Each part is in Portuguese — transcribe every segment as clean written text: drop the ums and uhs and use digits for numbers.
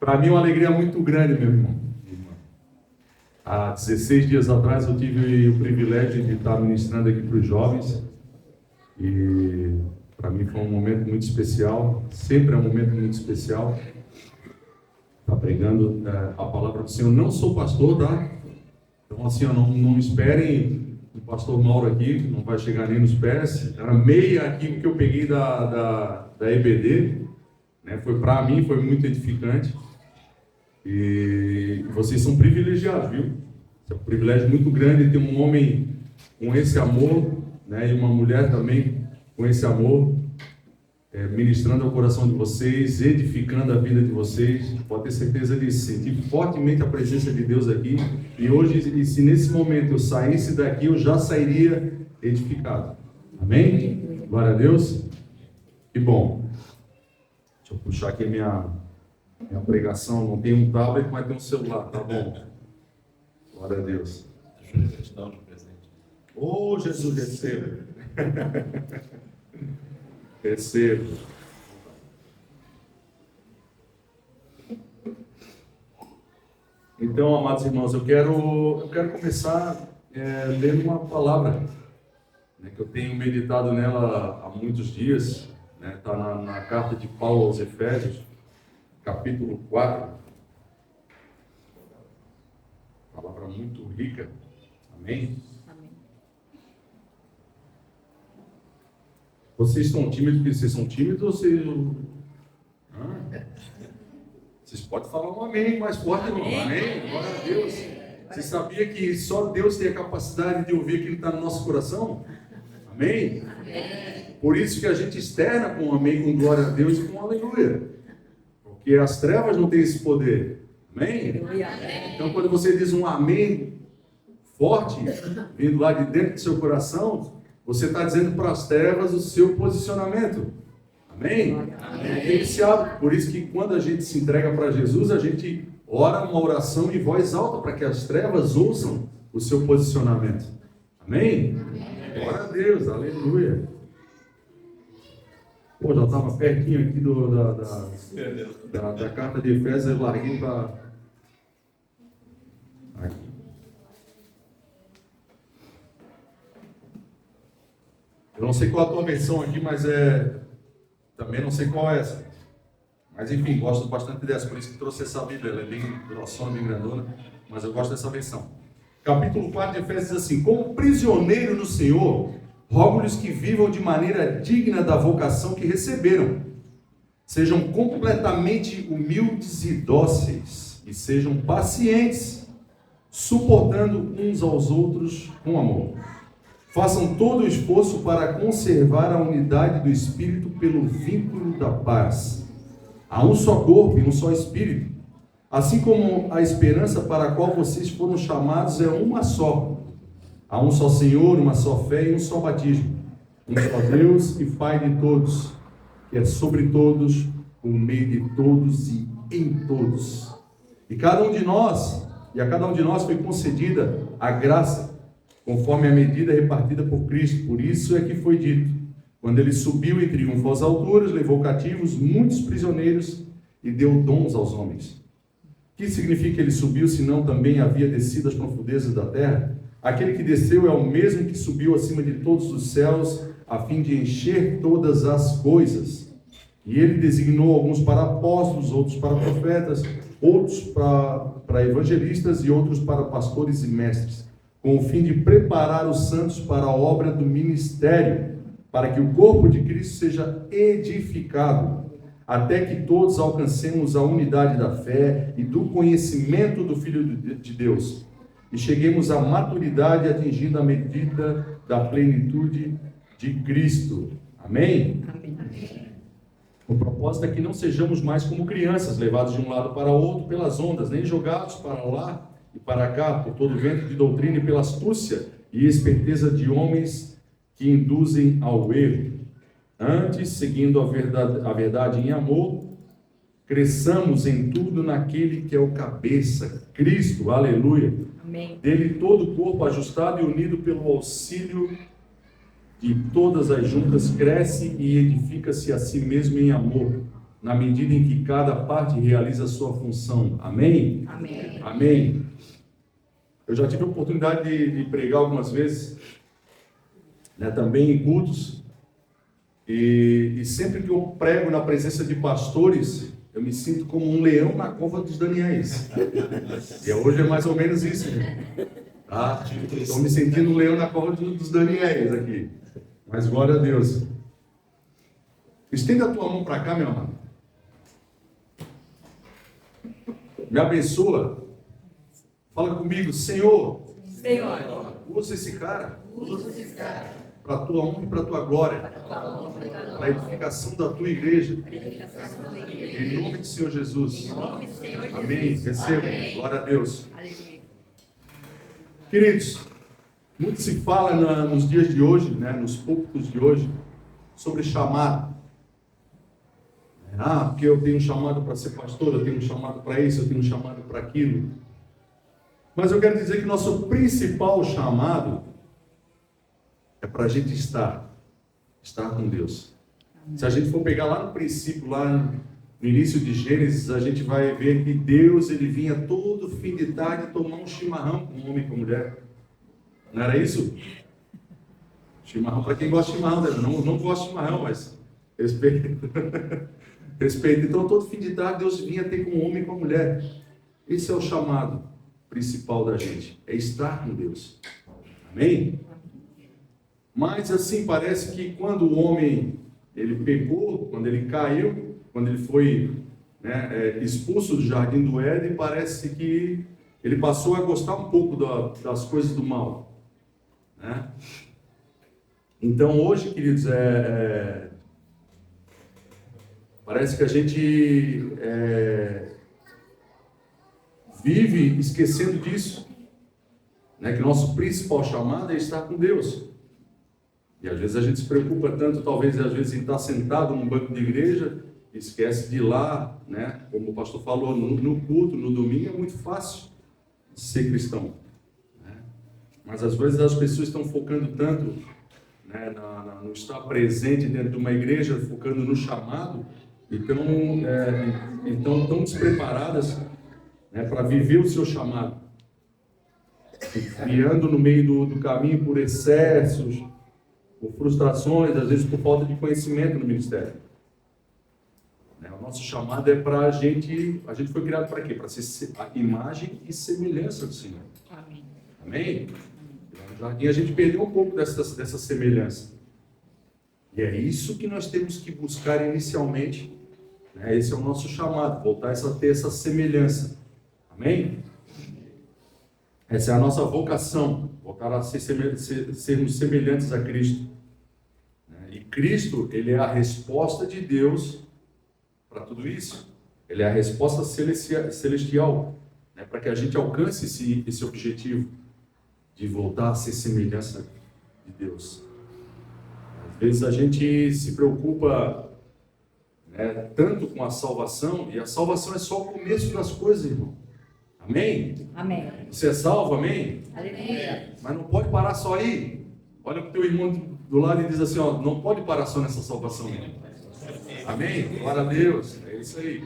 Para mim é uma alegria muito grande, meu irmão. Há 16 dias atrás eu tive o privilégio de estar ministrando aqui para os jovens e para mim foi um momento muito especial, sempre é um momento muito especial. Estar pregando a palavra do Senhor. Não sou pastor, tá? Então assim, não esperem o pastor Mauro aqui, que não vai chegar nem nos pés. Era meia aqui que eu peguei da EBD, né? Foi para mim, foi muito edificante. E vocês são privilegiados, viu? É um privilégio muito grande ter um homem com esse amor, né? E uma mulher também com esse amor, ministrando ao coração de vocês, edificando a vida de vocês. Pode ter certeza de sentir fortemente a presença de Deus aqui. E hoje, se nesse momento eu saísse daqui, eu já sairia edificado. Amém? Glória a Deus. Que bom. Deixa eu puxar aqui minha pregação. Não tem um tablet, mas tem um celular. Tá bom. Glória a Deus. Deixa eu dar um presente. Oh, Jesus, receba. Receba. Então, amados irmãos, eu quero começar lendo uma palavra, né, que eu tenho meditado nela há muitos dias. Está na carta de Paulo aos Efésios, capítulo 4. Palavra muito rica. Amém? Amém. Vocês estão tímidos porque vocês são tímidos ou vocês... Vocês podem falar um amém mais forte, irmão. Amém? Glória a Deus. Você sabia que só Deus tem a capacidade de ouvir aquilo que está no nosso coração? Amém? Por isso que a gente externa com um amém, com glória a Deus e com um aleluia. Porque as trevas não têm esse poder. Amém? Então quando você diz um amém forte, vindo lá de dentro do seu coração, você está dizendo para as trevas o seu posicionamento. Amém? Tem que se abrir. Por isso que quando a gente se entrega para Jesus, a gente ora uma oração em voz alta para que as trevas ouçam o seu posicionamento. Amém? Glória a Deus, aleluia. Pô, já estava pertinho aqui da carta de Efésios, eu larguei para... Aqui. Eu não sei qual a tua versão aqui, mas também não sei qual é essa. Mas enfim, gosto bastante dessa, por isso que trouxe essa Bíblia. Ela é bem grossona, bem grandona, mas eu gosto dessa versão. Capítulo 4 de Efésios diz assim: como prisioneiro no Senhor, rogo-lhes que vivam de maneira digna da vocação que receberam. Sejam completamente humildes e dóceis, e sejam pacientes, suportando uns aos outros com amor. Façam todo o esforço para conservar a unidade do Espírito pelo vínculo da paz. Há um só corpo e um só Espírito, assim como a esperança para a qual vocês foram chamados é uma só. Há um só Senhor, uma só fé e um só batismo. Um só Deus e Pai de todos, que é sobre todos, por meio de todos e em todos. E a cada um de nós foi concedida a graça, conforme a medida repartida por Cristo. Por isso é que foi dito: quando ele subiu em triunfo às alturas, levou cativos muitos prisioneiros e deu dons aos homens. O que significa que ele subiu, se não também havia descido às profundezas da terra? Aquele que desceu é o mesmo que subiu acima de todos os céus, a fim de encher todas as coisas. E ele designou alguns para apóstolos, outros para profetas, outros para evangelistas e outros para pastores e mestres, com o fim de preparar os santos para a obra do ministério, para que o corpo de Cristo seja edificado, até que todos alcancemos a unidade da fé e do conhecimento do Filho de Deus, e cheguemos à maturidade, atingindo a medida da plenitude de Cristo. Amém? Amém. O propósito é que não sejamos mais como crianças, levados de um lado para outro pelas ondas, nem jogados para lá e para cá, por todo vento de doutrina e pela astúcia e esperteza de homens que induzem ao erro. Antes, seguindo a verdade em amor, cresçamos em tudo naquele que é o cabeça, Cristo, aleluia. Amém. Dele todo o corpo ajustado e unido pelo auxílio de todas as juntas cresce e edifica-se a si mesmo em amor, na medida em que cada parte realiza a sua função. Amém? Amém. Amém. Eu já tive a oportunidade de pregar algumas vezes, né, também em cultos, e sempre que eu prego na presença de pastores, eu me sinto como um leão na cova dos Daniéis. E hoje é mais ou menos isso, né? Tá? Estou me sentindo um leão na cova dos Daniéis aqui. Mas glória a Deus. Estenda a tua mão para cá, meu amado. Me abençoa. Fala comigo, Senhor. Senhor, Usa esse cara usa esse cara para a tua honra e para a tua glória, para a edificação da tua igreja. Em nome do Senhor Jesus. Amém. Receba. Glória a Deus. Aleluia. Queridos, muito se fala nos dias de hoje, né, nos púlpitos de hoje, sobre chamado. Porque eu tenho um chamado para ser pastor, eu tenho um chamado para isso, eu tenho um chamado para aquilo. Mas eu quero dizer que nosso principal chamado é para a gente estar com Deus. Se a gente for pegar lá no princípio, lá no início de Gênesis, a gente vai ver que Deus, ele vinha todo fim de tarde tomar um chimarrão com um homem e com mulher. Não era isso? Chimarrão, para quem gosta de chimarrão, né? Não gosto de chimarrão, mas respeito. Respeito. Então, todo fim de tarde, Deus vinha ter com um homem e com a mulher. Esse é o chamado principal da gente, é estar com Deus. Amém? Mas assim, parece que quando o homem, ele pecou, quando ele caiu, quando ele foi, né, expulso do jardim do Éden, parece que ele passou a gostar um pouco das coisas do mal, né? Então hoje, queridos, parece que a gente vive esquecendo disso, né? Que nosso principal chamado é estar com Deus. E às vezes a gente se preocupa tanto, talvez às vezes em estar sentado num banco de igreja, esquece de ir lá, né? Como o pastor falou, no culto, no domingo, é muito fácil ser cristão, né? Mas às vezes as pessoas estão focando tanto, né, no estar presente dentro de uma igreja, focando no chamado, então tão despreparadas, né, para viver o seu chamado, criando no meio do caminho por excessos, por frustrações, às vezes por falta de conhecimento no ministério. O nosso chamado é para a gente foi criado para quê? Para ser a imagem e semelhança do Senhor. Amém. Amém? E a gente perdeu um pouco dessa semelhança. E é isso que nós temos que buscar inicialmente, né? Esse é o nosso chamado, voltar a ter essa semelhança. Amém? Essa é a nossa vocação, voltar a sermos semelhantes a Cristo. E Cristo, ele é a resposta de Deus para tudo isso. Ele é a resposta celestial, né, para que a gente alcance esse objetivo de voltar a ser semelhança de Deus. Às vezes a gente se preocupa, né, tanto com a salvação, e a salvação é só o começo das coisas, irmão. Amém? Amém. Você é salvo, amém? Aleluia. Mas não pode parar só aí. Olha para o teu irmão do lado e diz assim, ó, não pode parar só nessa salvação. Amém? Glória a Deus. É isso aí.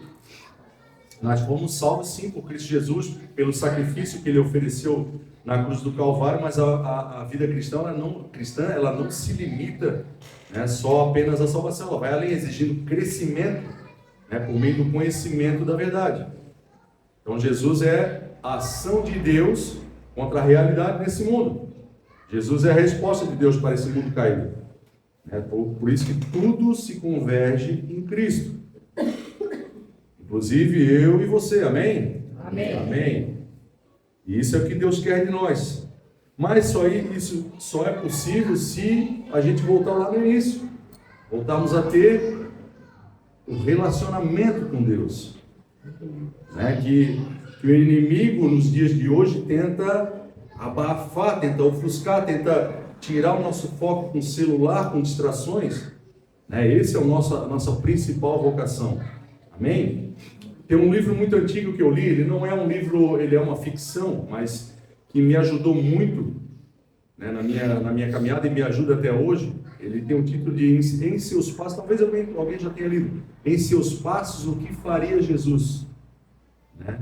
Nós fomos salvos sim por Cristo Jesus, pelo sacrifício que Ele ofereceu na cruz do Calvário, mas a vida cristã, ela não se limita, né, só apenas à salvação. Ela vai além, exigindo crescimento, né, por meio do conhecimento da verdade. Então Jesus é a ação de Deus contra a realidade nesse mundo. Jesus é a resposta de Deus para esse mundo caído. Por isso que tudo se converge em Cristo. Inclusive eu e você, amém? Amém. Amém. E isso é o que Deus quer de nós. Mas isso só é possível se a gente voltar lá no início. Voltarmos a ter o relacionamento com Deus. Né? Que o inimigo nos dias de hoje tenta abafar, tenta ofuscar, tenta tirar o nosso foco com o celular, com distrações, né? Esse é a nossa principal vocação. Amém? Tem um livro muito antigo que eu li, ele não é um livro, ele é uma ficção, mas que me ajudou muito, né, na minha caminhada e me ajuda até hoje. ele tem o título de Em Seus Passos. Talvez alguém já tenha lido. Em Seus Passos, o que faria Jesus? Né?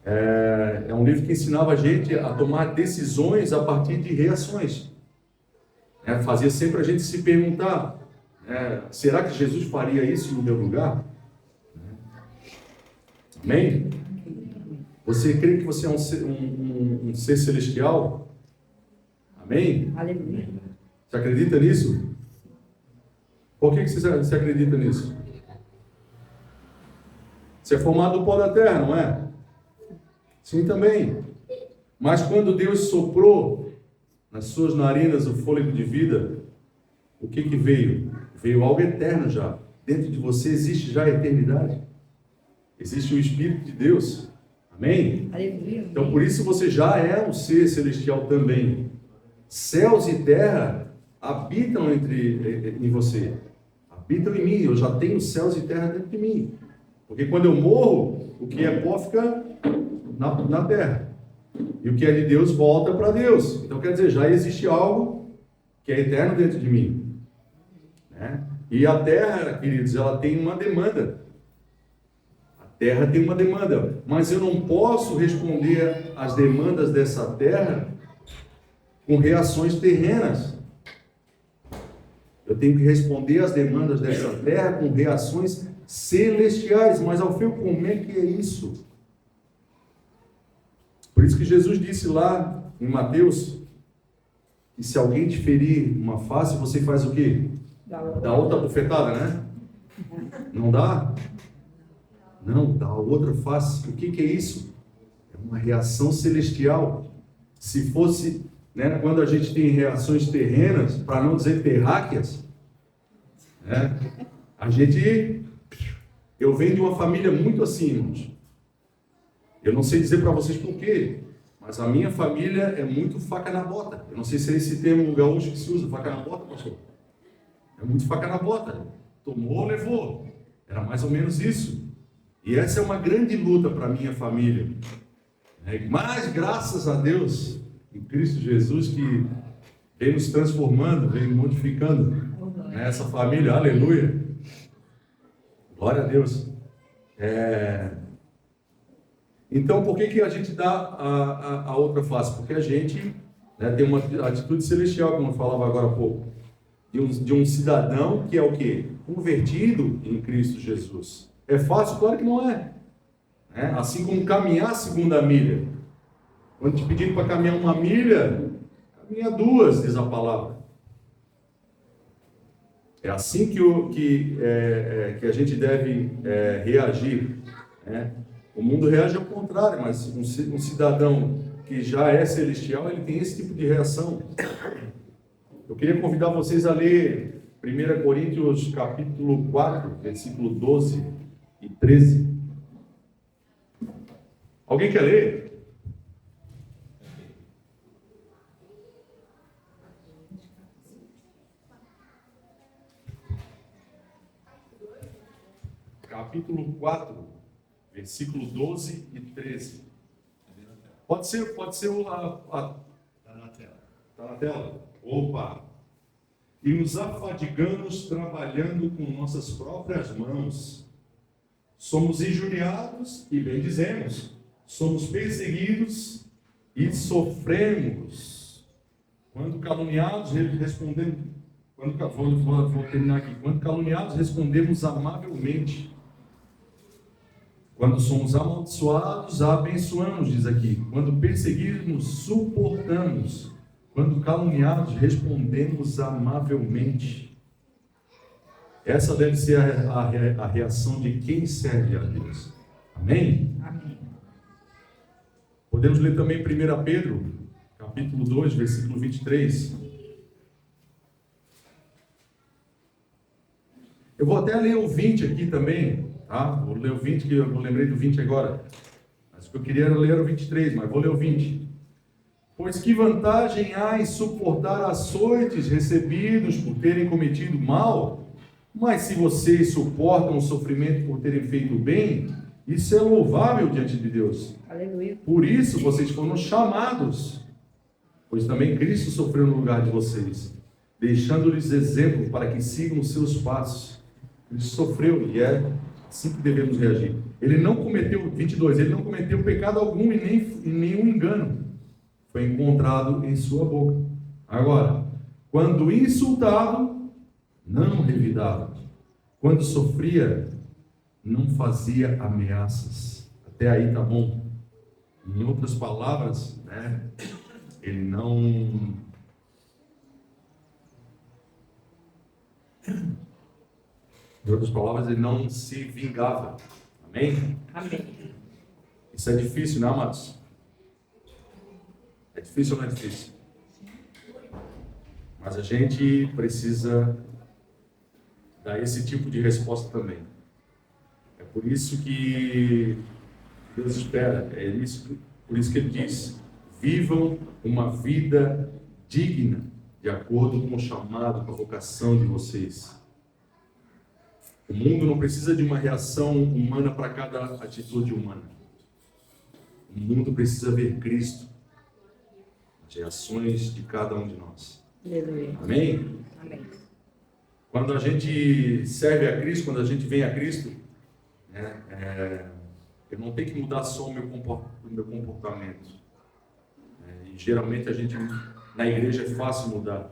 É um livro que ensinava a gente a tomar decisões a partir de reações. Fazia sempre a gente se perguntar, será que Jesus faria isso no meu lugar? Amém? Você crê que você é um ser celestial? Amém? Aleluia. Você acredita nisso? Por que você acredita nisso? Você é formado do pó da terra, não é? Sim, também. Mas quando Deus soprou nas suas narinas o fôlego de vida, o que veio? Veio algo eterno já. Dentro de você existe já a eternidade. Existe o Espírito de Deus. Amém? Aleluia. Então por isso você já é um ser celestial também. Céus e terra habitam em você. Habitam em mim. Eu já tenho céus e terra dentro de mim. Porque quando eu morro, o que é pó fica na terra. E o que é de Deus volta para Deus. Então quer dizer, já existe algo que é eterno dentro de mim. Né? E a terra, queridos, ela tem uma demanda. A terra tem uma demanda. Mas eu não posso responder às demandas dessa terra com reações terrenas. Eu tenho que responder às demandas dessa terra com reações celestiais. Mas, Alfeu, como é que é isso? Por isso que Jesus disse lá em Mateus, que se alguém te ferir uma face, você faz o quê? Dá outra bufetada, né? Não dá? Não, dá outra face. O que é isso? É uma reação celestial. Se fosse, quando a gente tem reações terrenas, para não dizer terráqueas, eu venho de uma família muito assim, irmãos. Eu não sei dizer para vocês por quê, mas a minha família é muito faca na bota. Eu não sei se é esse termo gaúcho que se usa, faca na bota, pastor. É muito faca na bota. Tomou, levou. Era mais ou menos isso. E essa é uma grande luta para a minha família. Mas graças a Deus, em Cristo Jesus, que vem nos transformando, vem modificando essa família. Aleluia. Glória a Deus. Então, por que a gente dá a outra face? Porque a gente tem uma atitude celestial, como eu falava agora há pouco, de um cidadão que é o quê? Convertido em Cristo Jesus. É fácil? Claro que não é. Assim como caminhar a segunda milha. Quando te pediram para caminhar uma milha, caminha duas, diz a palavra. É assim que a gente deve reagir. O mundo reage ao contrário, mas um cidadão que já é celestial, ele tem esse tipo de reação. Eu queria convidar vocês a ler 1 Coríntios capítulo 4, versículo 12 e 13. Alguém quer ler? Capítulo 4, versículo 12 e 13. Pode ser Está na tela. Está na tela? Opa! E nos afadigamos trabalhando com nossas próprias mãos. Somos injuriados e bendizemos. Somos perseguidos e sofremos. Quando caluniados, respondemos. Vou terminar aqui. Quando caluniados, respondemos amavelmente. Quando somos amaldiçoados, abençoamos, diz aqui. Quando perseguirmos, suportamos. Quando caluniados, respondemos amavelmente. Essa deve ser a reação de quem serve a Deus. Amém? Amém. Podemos ler também 1 Pedro, capítulo 2, versículo 23. Eu vou até ler o 20 aqui também, tá? Vou ler o 20, que eu não lembrei do 20 agora. Mas o que eu queria era ler o 23, mas vou ler o 20. Pois que vantagem há em suportar açoites recebidos por terem cometido mal? Mas se vocês suportam o sofrimento por terem feito bem, isso é louvável diante de Deus. Aleluia. Por isso vocês foram chamados, pois também Cristo sofreu no lugar de vocês, deixando-lhes exemplo para que sigam os seus passos. Ele sofreu e é assim que devemos reagir. Ele não cometeu, 22, ele não cometeu pecado algum e nenhum engano foi encontrado em sua boca. Agora, quando insultado, não revidava. Quando sofria, não fazia ameaças. Até aí tá bom. Em outras palavras, né, ele não... Em outras palavras, ele não se vingava. Amém? Amém. Isso é difícil, né, amados? É difícil ou não é difícil? Mas a gente precisa dar esse tipo de resposta também. É por isso que Deus espera, por isso que Ele diz: vivam uma vida digna, de acordo com o chamado, com a vocação de vocês. O mundo não precisa de uma reação humana para cada atitude humana. O mundo precisa ver Cristo nas reações de cada um de nós. Aleluia. Amém? Amém. Quando a gente serve a Cristo, quando a gente vem a Cristo, né, eu não tenho que mudar só o meu comportamento. E geralmente a gente, na igreja, é fácil mudar.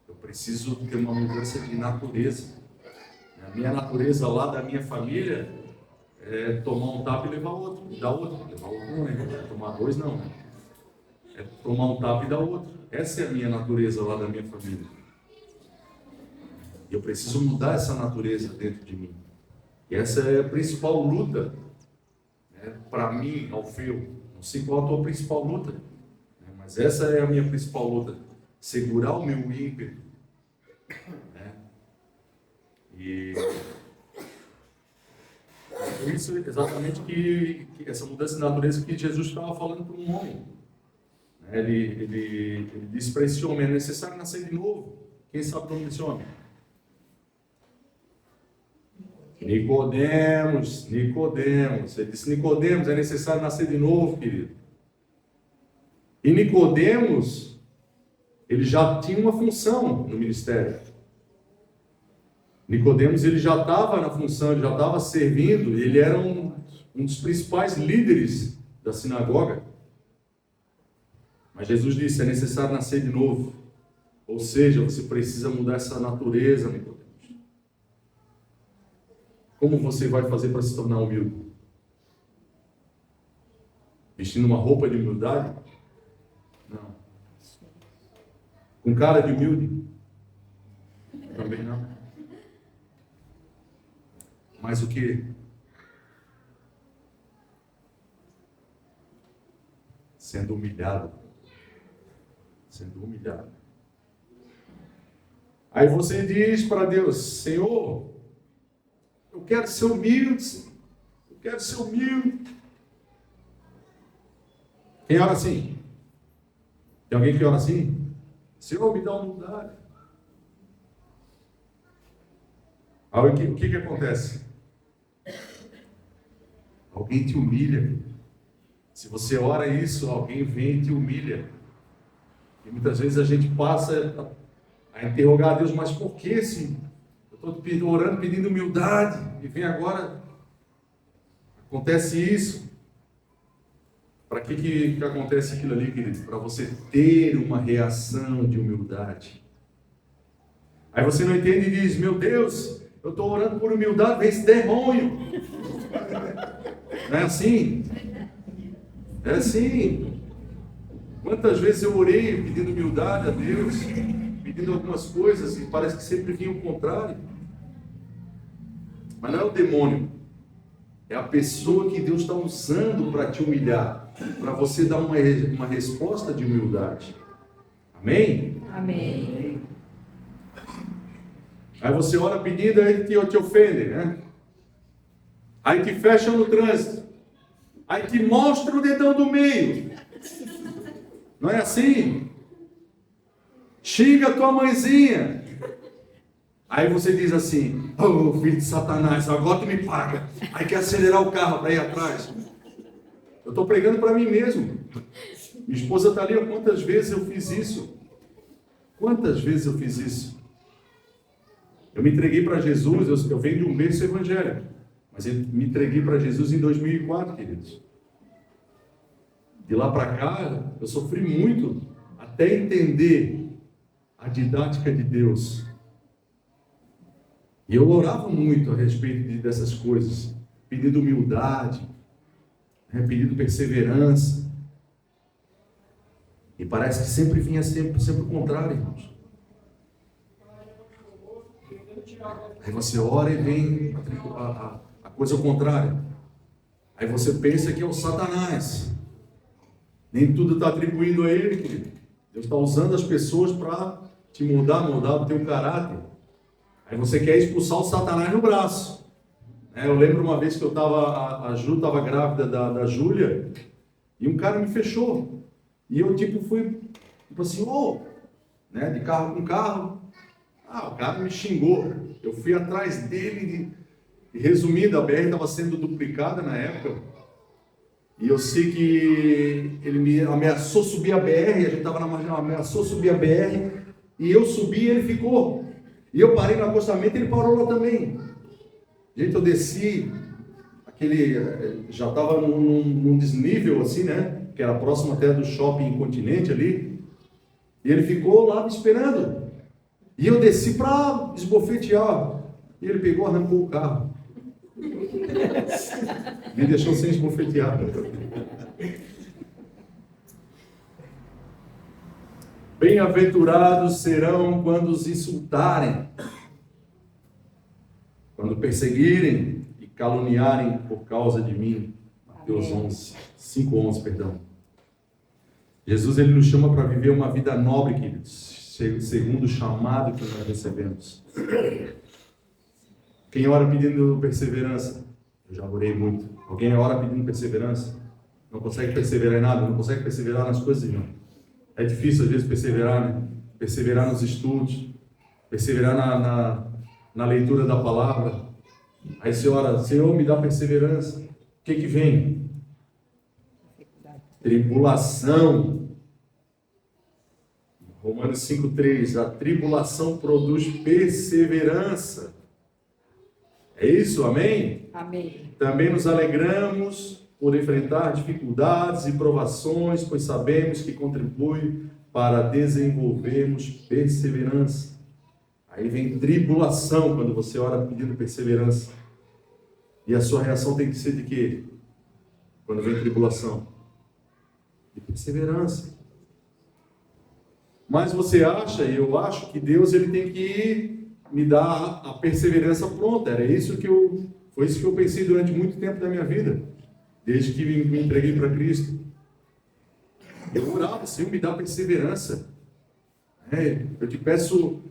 Eu preciso ter uma mudança de natureza. A minha natureza lá da minha família é tomar um tapa e levar outro, e dar outro. Levar outro não é, tomar dois não. É tomar um tapa e dar outro. Essa é a minha natureza lá da minha família. E eu preciso mudar essa natureza dentro de mim. E essa é a principal luta, né, para mim, Alfeu. Não sei qual a tua principal luta, né, mas essa é a minha principal luta. Segurar o meu ímpeto. E por isso exatamente que essa mudança de natureza que Jesus estava falando para um homem. Ele disse para esse homem: é necessário nascer de novo. Quem sabe o nome desse homem? Nicodemos. Ele disse: Nicodemos, é necessário nascer de novo, querido. E Nicodemos, ele já tinha uma função no ministério. Nicodemos, ele já estava na função, ele já estava servindo, ele era um dos principais líderes da sinagoga. Mas Jesus disse: é necessário nascer de novo. Ou seja, você precisa mudar essa natureza, Nicodemos. Como você vai fazer para se tornar humilde? Vestindo uma roupa de humildade? Não. Com cara de humilde? Também não. Mas o que? Sendo humilhado. Sendo humilhado. Aí você diz para Deus: Senhor, eu quero ser humilde. Eu quero ser humilde. Quem ora assim? Tem alguém que ora assim? Senhor, me dá humildade. Aí o que acontece? Alguém te humilha. Se você ora isso, alguém vem e te humilha. E muitas vezes a gente passa a interrogar a Deus: mas por que sim? Eu estou orando pedindo humildade e vem agora, acontece isso. Para que acontece aquilo ali, querido? Para você ter uma reação de humildade. Aí você não entende e diz: meu Deus, eu estou orando por humildade, vem esse demônio. Não é assim? É assim. Quantas vezes eu orei pedindo humildade a Deus, pedindo algumas coisas, e parece que sempre vinha o contrário. Mas não é o demônio, é a pessoa que Deus está usando para te humilhar, para você dar uma resposta de humildade. Amém? Amém. Aí você ora pedindo, aí te ofende, né? Aí te fecha no trânsito. Aí te mostra o dedão do meio. Não é assim? Xinga a tua mãezinha. Aí você diz assim: oh, filho de Satanás, agora tu me paga. Aí quer acelerar o carro para ir atrás. Eu estou pregando para mim mesmo. Minha esposa está ali: quantas vezes eu fiz isso? Quantas vezes eu fiz isso? Eu me entreguei para Jesus, eu venho de um berço evangélico, mas eu me entreguei para Jesus em 2004, queridos. De lá para cá, eu sofri muito até entender a didática de Deus. E eu orava muito a respeito dessas coisas, pedindo humildade, pedindo perseverança. E parece que sempre vinha sempre o contrário, irmãos. Aí você ora e vem a coisa ao contrário. Aí você pensa que é o Satanás. Nem tudo está atribuído a ele, querido. Deus está usando as pessoas para te mudar o teu caráter. Aí você quer expulsar o Satanás no braço. Eu lembro uma vez que eu estava, a Ju estava grávida da Júlia, e um cara me fechou. E eu fui assim, de carro com carro. O cara me xingou. Eu fui atrás dele, e resumindo, a BR estava sendo duplicada na época. E eu sei que ele me ameaçou subir a BR, a gente estava na marginal, ameaçou subir a BR, e eu subi e ele ficou. E eu parei no acostamento e ele parou lá também. Gente, eu desci, já estava num desnível assim, né? Que era próximo até do shopping Continente ali. E ele ficou lá me esperando. E eu desci para esbofetear. E ele pegou, arrancou o carro. Me deixou sem esbofetear. Bem-aventurados serão quando os insultarem, quando perseguirem e caluniarem por causa de mim. Mateus 5:11, perdão. Jesus, ele nos chama para viver uma vida nobre, queridos, segundo o chamado que nós recebemos. Quem ora pedindo perseverança? Eu já orei muito. Alguém ora pedindo perseverança? Não consegue perseverar em nada, não consegue perseverar nas coisas, irmão. É difícil às vezes perseverar, né? Perseverar nos estudos, perseverar na leitura da palavra. Aí você ora, Senhor, me dá perseverança. O que vem? Tribulação. Romanos 5:3, a tribulação produz perseverança. É isso, amém? Amém. Também nos alegramos por enfrentar dificuldades e provações, pois sabemos que contribui para desenvolvermos perseverança. Aí vem tribulação, quando você ora pedindo perseverança. E a sua reação tem que ser de quê? Quando vem tribulação? De perseverança. Mas você acha, e eu acho, que Deus ele tem que me dar a perseverança pronta. Foi isso que eu pensei durante muito tempo da minha vida. Desde que me entreguei para Cristo. Eu orava, Senhor, me dá perseverança. Eu te peço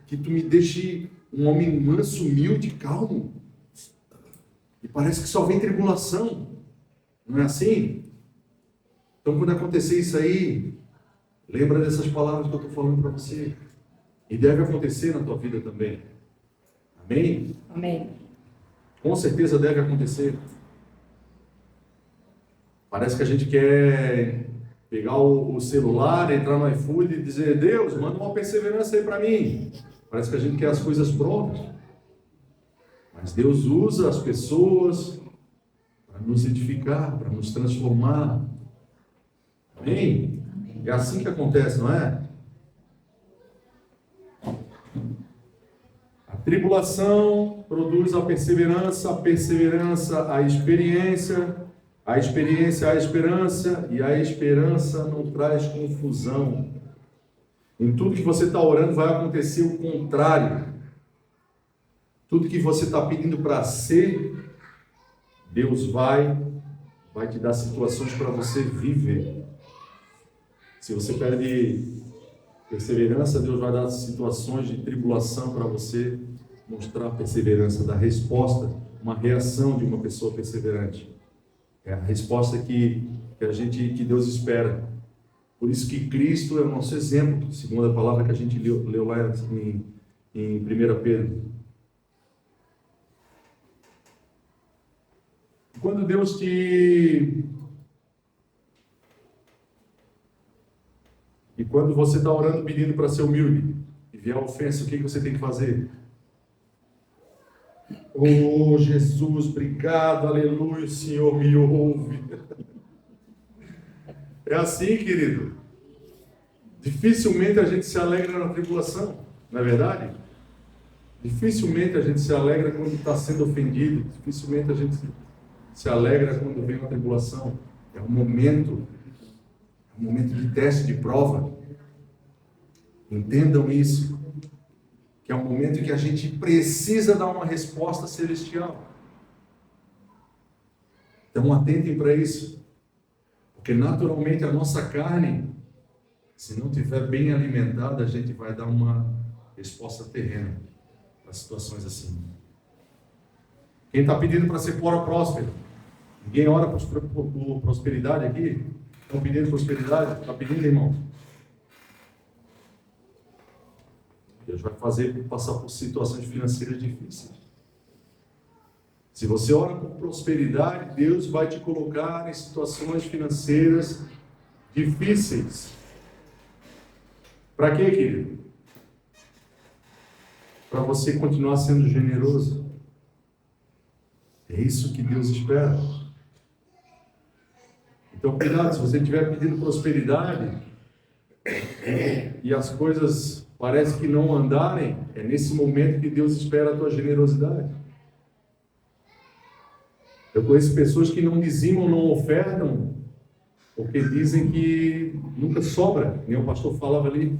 que tu me deixe um homem manso, humilde, calmo. E parece que só vem tribulação. Não é assim? Então, quando acontecer isso aí, lembra dessas palavras que eu estou falando para você. E deve acontecer na tua vida também. Amém? Amém. Com certeza deve acontecer. Parece que a gente quer pegar o celular, entrar no iFood e dizer, Deus, manda uma perseverança aí para mim. Parece que a gente quer as coisas prontas. Mas Deus usa as pessoas para nos edificar, para nos transformar. Amém? É assim que acontece, não é? A tribulação produz a perseverança a experiência a esperança, e a esperança não traz confusão. Em tudo que você está orando vai acontecer o contrário. Tudo que você está pedindo para ser, Deus vai te dar situações para você viver. Se você pede perseverança, Deus vai dar situações de tribulação para você mostrar a perseverança, da resposta, uma reação de uma pessoa perseverante. É a resposta que Deus espera. Por isso que Cristo é o nosso exemplo, segundo a palavra que a gente leu lá em 1 Pedro. Quando Deus E quando você está orando pedindo para ser humilde e vier a ofensa, o que você tem que fazer? Oh, Jesus, obrigado, aleluia, o Senhor me ouve. É assim, querido. Dificilmente a gente se alegra na tribulação, não é verdade? Dificilmente a gente se alegra quando está sendo ofendido. Dificilmente a gente se alegra quando vem uma tribulação. É um momento de teste, de prova. Entendam isso. Que é um momento em que a gente precisa dar uma resposta celestial. Então atentem para isso. Porque naturalmente a nossa carne, se não estiver bem alimentada, a gente vai dar uma resposta terrena para situações assim. Quem está pedindo para ser próspero? Ninguém ora por prosperidade aqui? Estão pedindo prosperidade? Está pedindo, irmão? Deus vai fazer passar por situações financeiras difíceis. Se você ora por prosperidade, Deus vai te colocar em situações financeiras difíceis. Para quê, querido? Para você continuar sendo generoso. É isso que Deus espera. Então, cuidado, se você estiver pedindo prosperidade e as coisas parecem que não andarem, é nesse momento que Deus espera a tua generosidade. Eu conheço pessoas que não dizimam, não ofertam, porque dizem que nunca sobra, nem o pastor falava ali.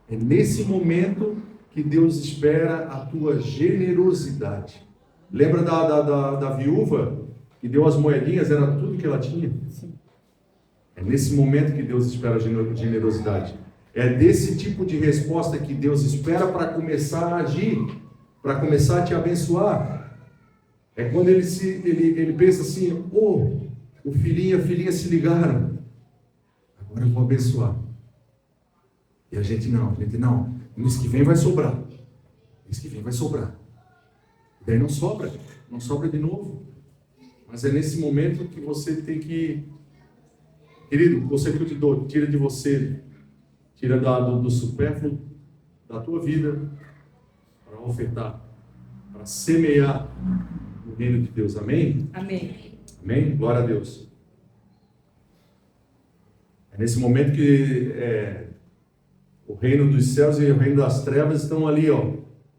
É nesse momento que Deus espera a tua generosidade. Lembra da viúva que deu as moedinhas, era tudo que ela tinha? É nesse momento que Deus espera a generosidade. É desse tipo de resposta que Deus espera para começar a agir, para começar a te abençoar. É quando ele pensa assim, o filhinho e a filhinha se ligaram, agora eu vou abençoar. E a gente não, mês que vem vai sobrar. Mês que vem vai sobrar. E daí não sobra de novo. Mas é nesse momento que você tem que, querido, o conselho que eu te dou, tira de você, tira do supérfluo da tua vida para ofertar, para semear no reino de Deus. Amém? Amém. Amém? Glória a Deus. É nesse momento que o reino dos céus e o reino das trevas estão ali,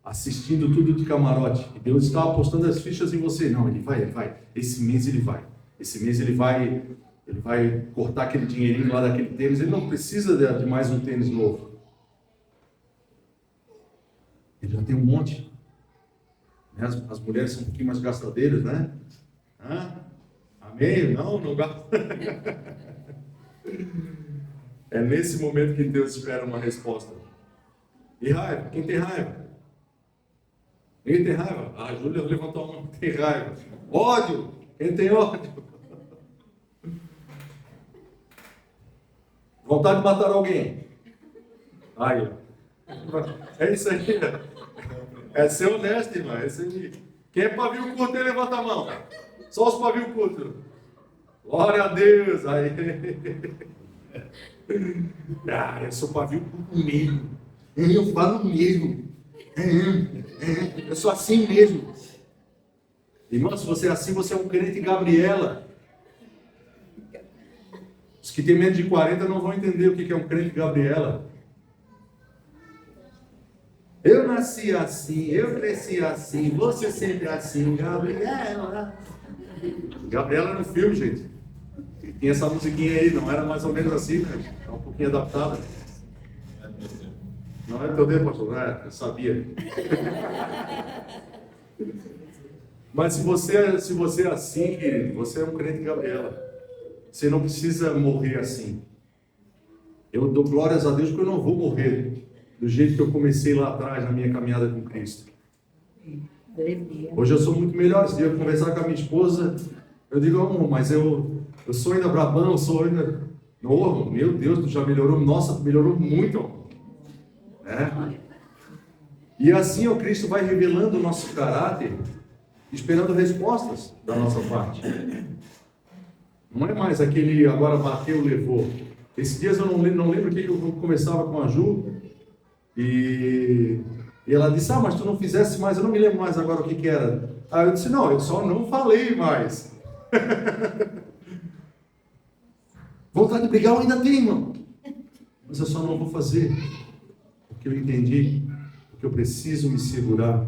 assistindo tudo de camarote. E Deus está apostando as fichas em você. Não, ele vai. Esse mês ele vai. Esse mês ele vai cortar aquele dinheirinho lá daquele tênis. Ele não precisa de mais um tênis novo. Ele já tem um monte. As mulheres são um pouquinho mais gastadeiras, né? Amém? Não gasto. É nesse momento que Deus espera uma resposta. E raiva? Quem tem raiva? Quem tem raiva? A Júlia levantou a mão. Tem raiva. Ódio? Quem tem ódio? Vontade de matar alguém? Aí, é isso aí. É ser honesto, irmão. É ser... Quem é pavio curto, levanta a mão. Só os pavio curtos. Glória a Deus. Aí. Eu sou pavio curto mesmo. Eu falo mesmo. Eu sou assim mesmo. Irmão, se você é assim, você é um crente Gabriela. Os que têm menos de 40 não vão entender o que é um crente Gabriela. Eu nasci assim, eu cresci assim, você sempre assim, Gabriela. Gabriela era no filme, gente. Tinha essa musiquinha aí, não era mais ou menos assim, né? É um pouquinho adaptada. Não é teu dedo, pastor? Eu sabia. Mas se você é assim, querido, você é um crente Gabriela. Você não precisa morrer assim. Eu dou glórias a Deus porque eu não vou morrer do jeito que eu comecei lá atrás na minha caminhada com Cristo. Hoje eu sou muito melhor. Se eu conversar com a minha esposa, eu digo, amor, mas eu sou ainda brabão, eu sou ainda novo. Meu Deus, tu já melhorou. Nossa, melhorou muito, amor. E assim o Cristo vai revelando o nosso caráter, esperando respostas da nossa parte. Não é mais aquele agora bateu, levou. Esses dias eu não lembro o que eu conversava com a Ju, e ela disse, mas tu não fizesse mais, eu não me lembro mais agora o que era. Aí eu disse, não, eu só não falei mais. Vontade de brigar eu ainda tenho, irmão. Mas eu só não vou fazer. Porque eu entendi, porque eu preciso me segurar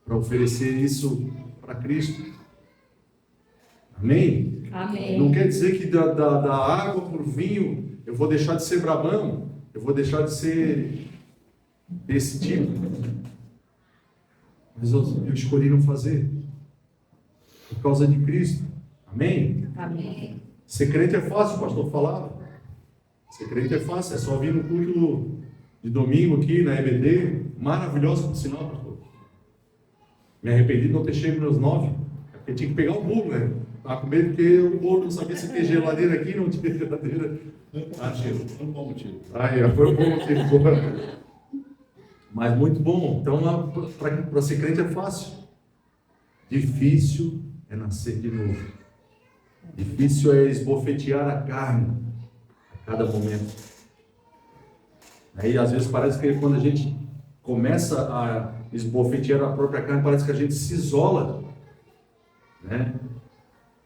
para oferecer isso para Cristo. Amém? Amém. Não quer dizer que da água para o vinho eu vou deixar de ser brabão, eu vou deixar de ser desse tipo. Mas eu escolhi não fazer por causa de Cristo. Amém? Amém. Ser crente é fácil, o pastor falava. Ser crente é fácil, é só vir no culto de domingo aqui na EBD, maravilhosa por sinal, pastor. Me arrependi de não ter chego nos 9, porque tinha que pegar o bolo, né? Estava com medo porque o bolo não sabia se tinha geladeira aqui, não tinha geladeira. Foi um bom motivo. Aí, foi um bom motivo. Mas muito bom. Então, para ser crente é fácil. Difícil é nascer de novo. Difícil é esbofetear a carne a cada momento. Aí, às vezes, parece que quando a gente começa a esbofetear a própria carne, parece que a gente se isola, né?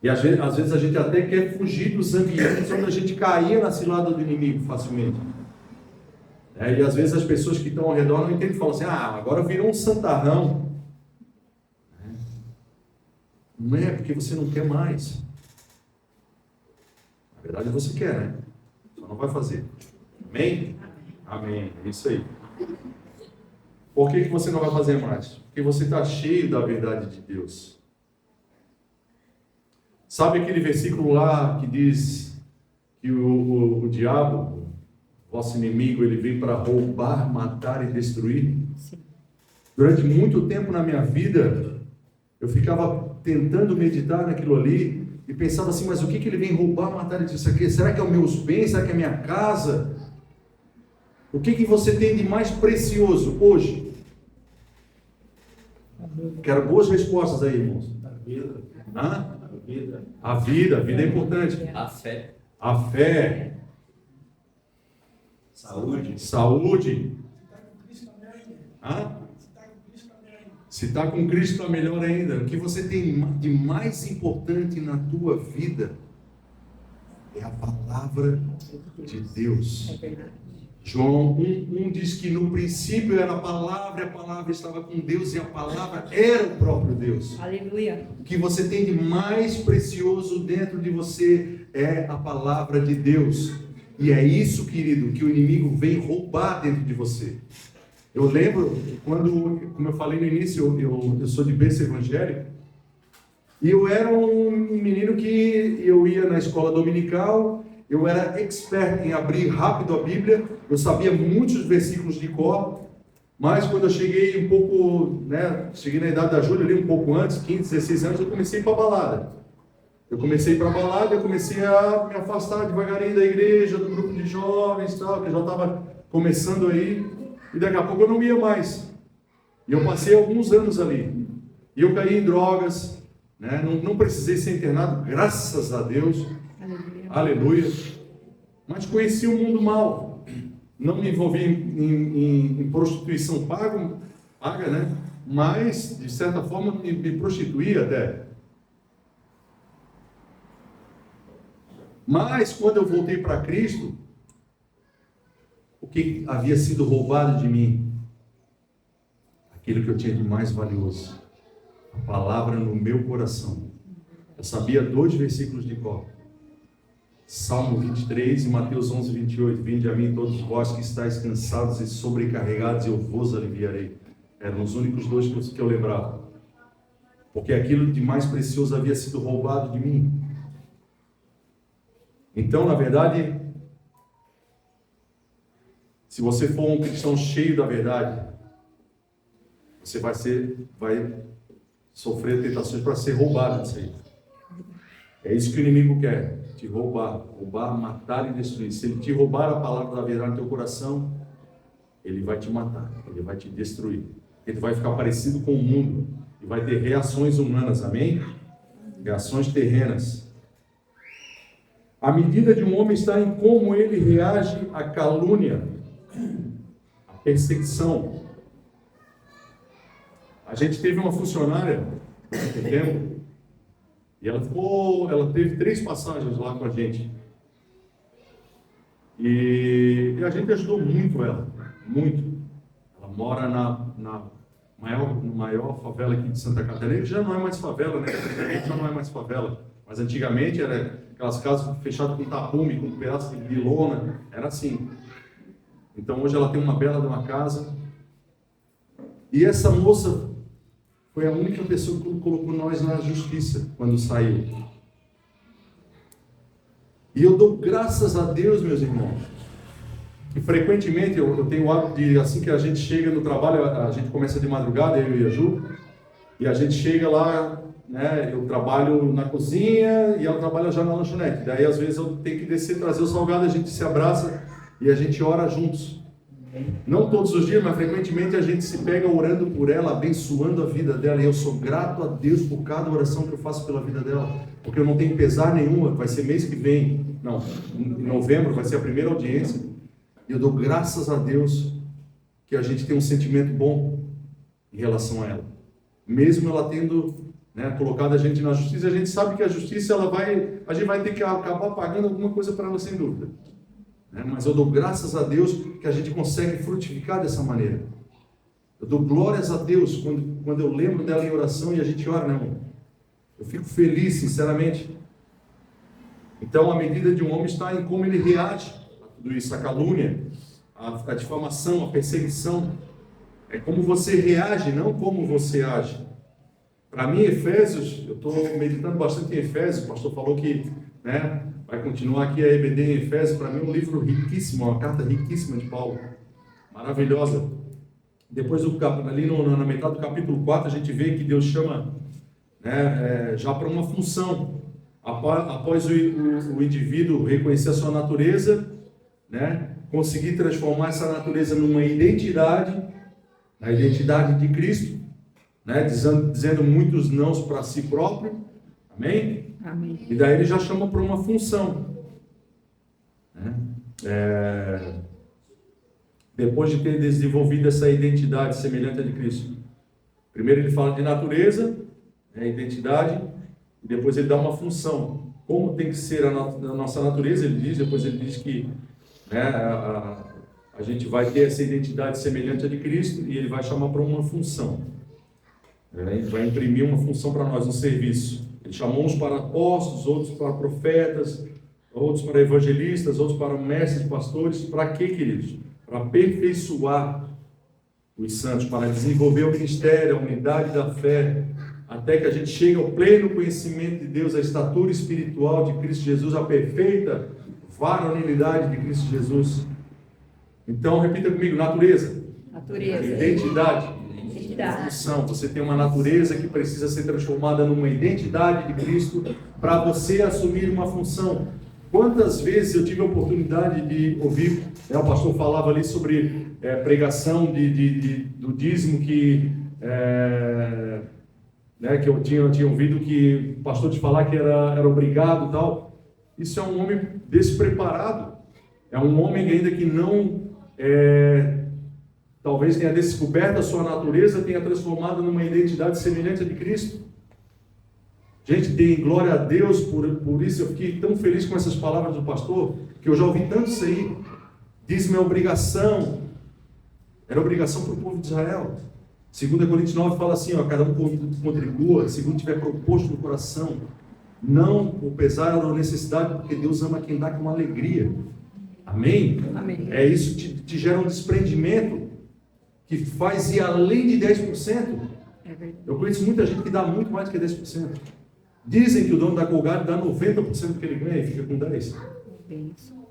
E às vezes a gente até quer fugir dos ambientes onde a gente caía na cilada do inimigo facilmente. E às vezes as pessoas que estão ao redor não entendem e falam assim, agora virou um santarrão. Não é porque você não quer mais. Na verdade você quer, né? Só não vai fazer. Amém? Amém. É isso aí. Por que você não vai fazer mais? Porque você está cheio da verdade de Deus. Sabe aquele versículo lá que diz que o diabo, vosso inimigo, ele vem para roubar, matar e destruir? Sim. Durante muito tempo na minha vida, eu ficava tentando meditar naquilo ali e pensava assim, mas o que ele vem roubar, matar e destruir? Será que é os meus bens? Será que é a minha casa? O que você tem de mais precioso hoje? Quero boas respostas aí, irmãos. A vida. Hã? A vida. A vida é importante. A fé. A fé, Saúde. saúde. Hã? Se está com Cristo, está melhor ainda. O que você tem de mais importante na tua vida é a palavra de Deus. É verdade. João 1 diz que no princípio era a palavra estava com Deus e a palavra era o próprio Deus. Aleluia. O que você tem de mais precioso dentro de você é a palavra de Deus. E é isso, querido, que o inimigo vem roubar dentro de você. Eu lembro quando, como eu falei no início, eu sou de berço evangélico, e eu era um menino que eu ia na escola dominical, eu era expert em abrir rápido a Bíblia, eu sabia muitos versículos de cor, mas quando eu cheguei um pouco, cheguei na idade da Júlia, ali um pouco antes, 15, 16 anos, eu comecei para a balada. Eu comecei a me afastar devagarinho da igreja, do grupo de jovens e tal, que eu já estava começando aí, e daqui a pouco eu não ia mais. E eu passei alguns anos ali, e eu caí em drogas, não precisei ser internado, graças a Deus. Aleluia. Mas conheci o mundo mal. Não me envolvi em prostituição paga, né? Mas, de certa forma, me prostituí até. Mas, quando eu voltei para Cristo, o que havia sido roubado de mim? Aquilo que eu tinha de mais valioso. A palavra no meu coração. Eu sabia 2 versículos de cor. Salmo 23 e Mateus 11, 28. Vinde a mim todos vós que estáis cansados e sobrecarregados, e eu vos aliviarei. Eram os únicos 2 que eu lembrava. Porque aquilo de mais precioso havia sido roubado de mim. Então, na verdade, se você for um cristão cheio da verdade, você vai sofrer tentações para ser roubado disso aí. É isso que o inimigo quer, te roubar, matar e destruir. Se ele te roubar a palavra da verdade no teu coração, ele vai te matar, ele vai te destruir. Ele vai ficar parecido com o mundo e vai ter reações humanas, amém? Reações terrenas. A medida de um homem está em como ele reage à calúnia, à perseguição. A gente teve uma funcionária há muito tempo e ela teve 3 passagens lá com a gente. E a gente ajudou muito ela, muito. Ela mora na maior favela aqui de Santa Catarina. Já não é mais favela, né? Já não é mais favela. Mas antigamente era aquelas casas fechadas com tapume, com um pedaço de lona. Era assim. Então hoje ela tem uma bela de uma casa. E essa moça foi a única pessoa que colocou nós na justiça quando saiu. E eu dou graças a Deus, meus irmãos. E frequentemente eu tenho o hábito de, assim que a gente chega no trabalho, a gente começa de madrugada, eu e a Ju, e a gente chega lá, né, eu trabalho na cozinha e ela trabalha já na lanchonete. Daí às vezes eu tenho que descer, trazer o salgado, a gente se abraça e a gente ora juntos. Não todos os dias, mas frequentemente a gente se pega orando por ela, abençoando a vida dela. E eu sou grato a Deus por cada oração que eu faço pela vida dela, porque eu não tenho pesar nenhuma. Vai ser mês que vem, não, em novembro vai ser a primeira audiência. E eu dou graças a Deus que a gente tem um sentimento bom em relação a ela. Mesmo ela tendo, né, colocado a gente na justiça, a gente sabe que a justiça a gente vai ter que acabar pagando alguma coisa para ela, sem dúvida. Mas eu dou graças a Deus que a gente consegue frutificar dessa maneira. Eu dou glórias a Deus quando eu lembro dela em oração e a gente ora, né, irmão? Eu fico feliz, sinceramente. Então, a medida de um homem está em como ele reage a tudo isso, a calúnia, a difamação, a perseguição. É como você reage, não como você age. Para mim, Efésios, eu estou meditando bastante em Efésios, o pastor falou que, né, vai continuar aqui a EBD em Efésios. Para mim é um livro riquíssimo, uma carta riquíssima de Paulo, maravilhosa. Depois, ali na metade do capítulo 4, a gente vê que Deus chama, né, já para uma função. Após o indivíduo reconhecer a sua natureza, né, conseguir transformar essa natureza numa identidade, na identidade de Cristo, né, dizendo muitos nãos para si próprio. Amém? Amém. E daí ele já chama para uma função. Depois de ter desenvolvido essa identidade semelhante à de Cristo. Primeiro ele fala de natureza, identidade, e depois ele dá uma função. Como tem que ser a nossa natureza, ele diz. Depois ele diz que, né, a gente vai ter essa identidade semelhante à de Cristo, e ele vai chamar para uma função. Ele vai imprimir uma função para nós, um serviço. Ele chamou uns para apóstolos, outros para profetas, outros para evangelistas, outros para mestres, pastores. Para quê, queridos? Para aperfeiçoar os santos, para desenvolver o ministério, a unidade da fé, até que a gente chegue ao pleno conhecimento de Deus, a estatura espiritual de Cristo Jesus, a perfeita varonilidade de Cristo Jesus. Então, repita comigo: natureza, identidade, função. Você tem uma natureza que precisa ser transformada numa identidade de Cristo para você assumir uma função. Quantas vezes eu tive a oportunidade de ouvir, o pastor falava ali sobre pregação do dízimo, que eu tinha ouvido que o pastor te falar que era obrigado e tal. Isso é um homem despreparado, é um homem ainda que não talvez tenha descoberto a sua natureza, tenha transformado numa identidade semelhante à de Cristo. Gente, deem glória a Deus por isso. Eu fiquei tão feliz com essas palavras do pastor, que eu já ouvi tanto isso aí. Dízimo é obrigação. Era obrigação para o povo de Israel. 2 Coríntios 9 fala assim, cada um contribua, segundo tiver proposto no coração, não por pesar ou necessidade, porque Deus ama quem dá com alegria. Amém? Amém. Isso te gera um desprendimento que faz ir além de 10%. Eu conheço muita gente que dá muito mais do que 10%. Dizem que o dono da Colgate dá 90% do que ele ganha e fica com 10%.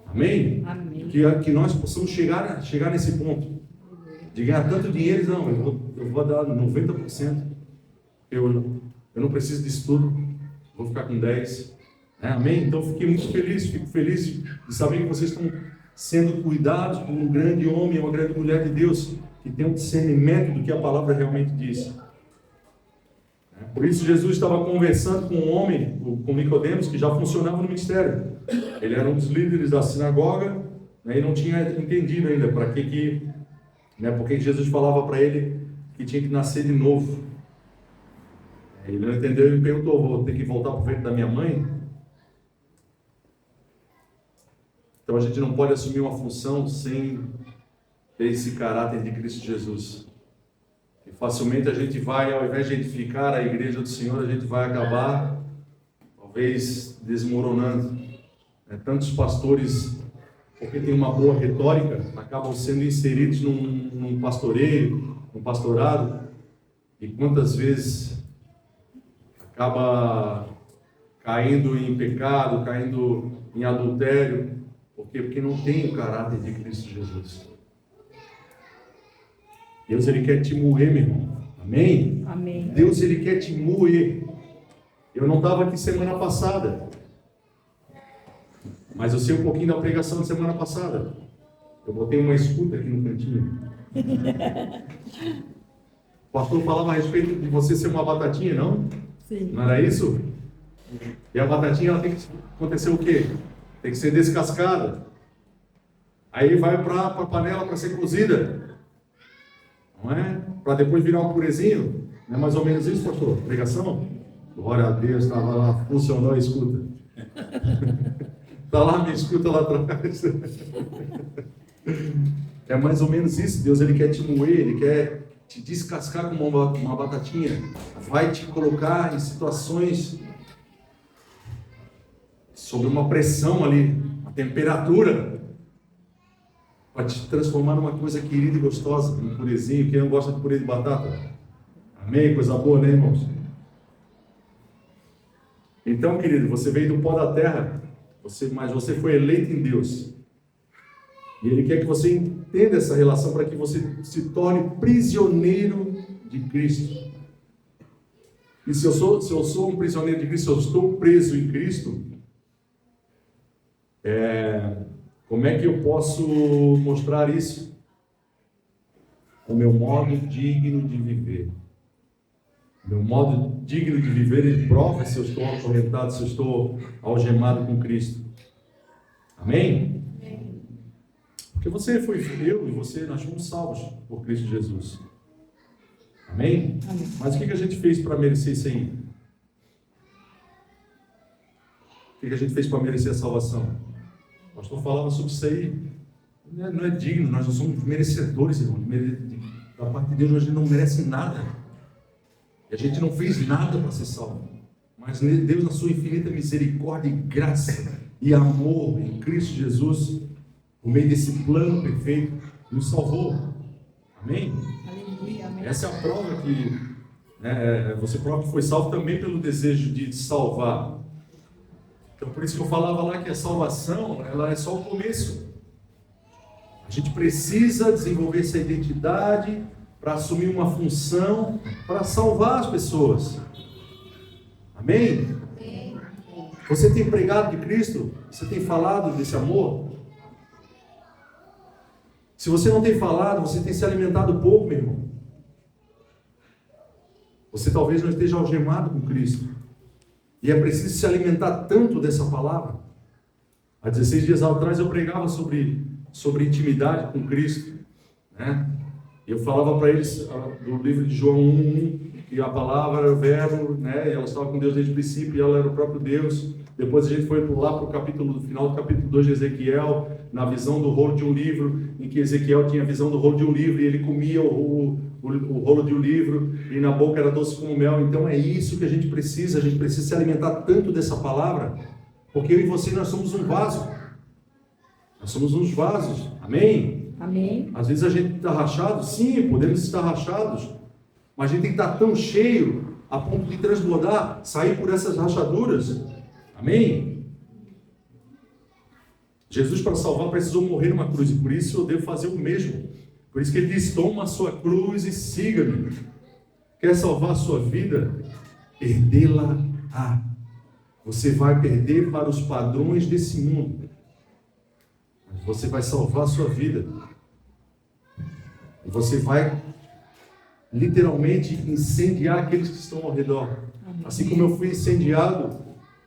Amém? Amém. Que nós possamos chegar nesse ponto de ganhar tanto dinheiro. Não, eu vou dar 90%. Eu não preciso disso tudo. Vou ficar com 10%. Amém? Então fiquei muito feliz. Fico feliz de saber que vocês estão sendo cuidados por um grande homem, uma grande mulher de Deus, que tem um discernimento do que a palavra realmente diz. Por isso Jesus estava conversando com um homem, com Nicodemos, que já funcionava no ministério. Ele era um dos líderes da sinagoga, né, e não tinha entendido ainda para que porque Jesus falava para ele que tinha que nascer de novo. Ele não entendeu e perguntou: vou ter que voltar para o ventre da minha mãe? Então a gente não pode assumir uma função sem ter esse caráter de Cristo Jesus. E facilmente a gente vai, ao invés de edificar a igreja do Senhor, a gente vai acabar, talvez, desmoronando. Tantos pastores, porque tem uma boa retórica, acabam sendo inseridos num pastoreio, num pastorado, e quantas vezes acaba caindo em pecado, caindo em adultério. Por quê? Porque não tem o caráter de Cristo Jesus. Deus, Ele quer te moer, meu irmão. Amém? Amém. Deus, Ele quer te moer. Eu não estava aqui semana passada, mas eu sei um pouquinho da pregação de semana passada. Eu botei uma escuta aqui no cantinho. O pastor falava a respeito de você ser uma batatinha, não? Sim. Não era isso? E a batatinha, ela tem que acontecer o quê? Tem que ser descascada. Aí vai para a panela para ser cozida. Não é? Para depois virar um purezinho. Não é mais ou menos isso, pastor? Pregação? Glória a Deus, estava lá, funcionou a escuta. Está lá, me escuta lá atrás. É mais ou menos isso. Deus, Ele quer te moer, Ele quer te descascar como uma batatinha. Vai te colocar em situações sob uma pressão ali, uma temperatura, para te transformar numa coisa querida e gostosa, um purezinho. Quem não gosta de purê de batata? Amém? Coisa boa, né, irmãos? Então, querido, você veio do pó da terra, mas você foi eleito em Deus. E Ele quer que você entenda essa relação para que você se torne prisioneiro de Cristo. E se eu sou um prisioneiro de Cristo, se eu estou preso em Cristo, como é que eu posso mostrar isso? O meu modo digno de viver. O meu modo digno de viver, ele prova se eu estou acorrentado, se eu estou algemado com Cristo. Amém? Porque eu e você, nós fomos salvos por Cristo Jesus. Amém? Amém. Mas o que a gente fez para merecer isso aí? O que a gente fez para merecer a salvação? O pastor falava sobre isso aí. Não é digno, nós não somos merecedores, irmão. Da parte de Deus, a gente não merece nada. E a gente não fez nada para ser salvo. Mas Deus, na sua infinita misericórdia, graça e amor em Cristo Jesus, por meio desse plano perfeito, nos salvou. Amém? Aleluia, amém. Essa é a prova que você prova que foi salvo também pelo desejo de salvar. Então, por isso que eu falava lá que a salvação, ela é só o começo. A gente precisa desenvolver essa identidade para assumir uma função, para salvar as pessoas. Amém? Você tem pregado de Cristo? Você tem falado desse amor? Se você não tem falado, você tem se alimentado pouco, meu irmão. Você talvez não esteja algemado com Cristo. E é preciso se alimentar tanto dessa palavra. Há 16 dias atrás eu pregava sobre intimidade com Cristo, né? Eu falava para eles do livro de João 1:1, que a palavra era o verbo, né? E ela estava com Deus desde o princípio e ela era o próprio Deus. Depois a gente foi lá para o final do capítulo 2 de Ezequiel, na visão do rolo de um livro, em que Ezequiel tinha a visão do rolo de um livro e ele comia o rolo de um livro e na boca era doce como mel. Então é isso que a gente precisa se alimentar tanto dessa palavra, porque eu e você, nós somos um vaso. Nós somos uns vasos, amém? Amém. Às vezes a gente está rachado, sim, podemos estar rachados, mas a gente tem que estar tão cheio a ponto de transbordar, sair por essas rachaduras, amém? Jesus, para salvar, precisou morrer numa cruz, e por isso eu devo fazer o mesmo. Por isso que ele diz: toma a sua cruz e siga-me. Quer salvar a sua vida? Perdê-la-á. Você vai perder para os padrões desse mundo, mas você vai salvar a sua vida. E você vai literalmente incendiar aqueles que estão ao redor. Assim como eu fui incendiado,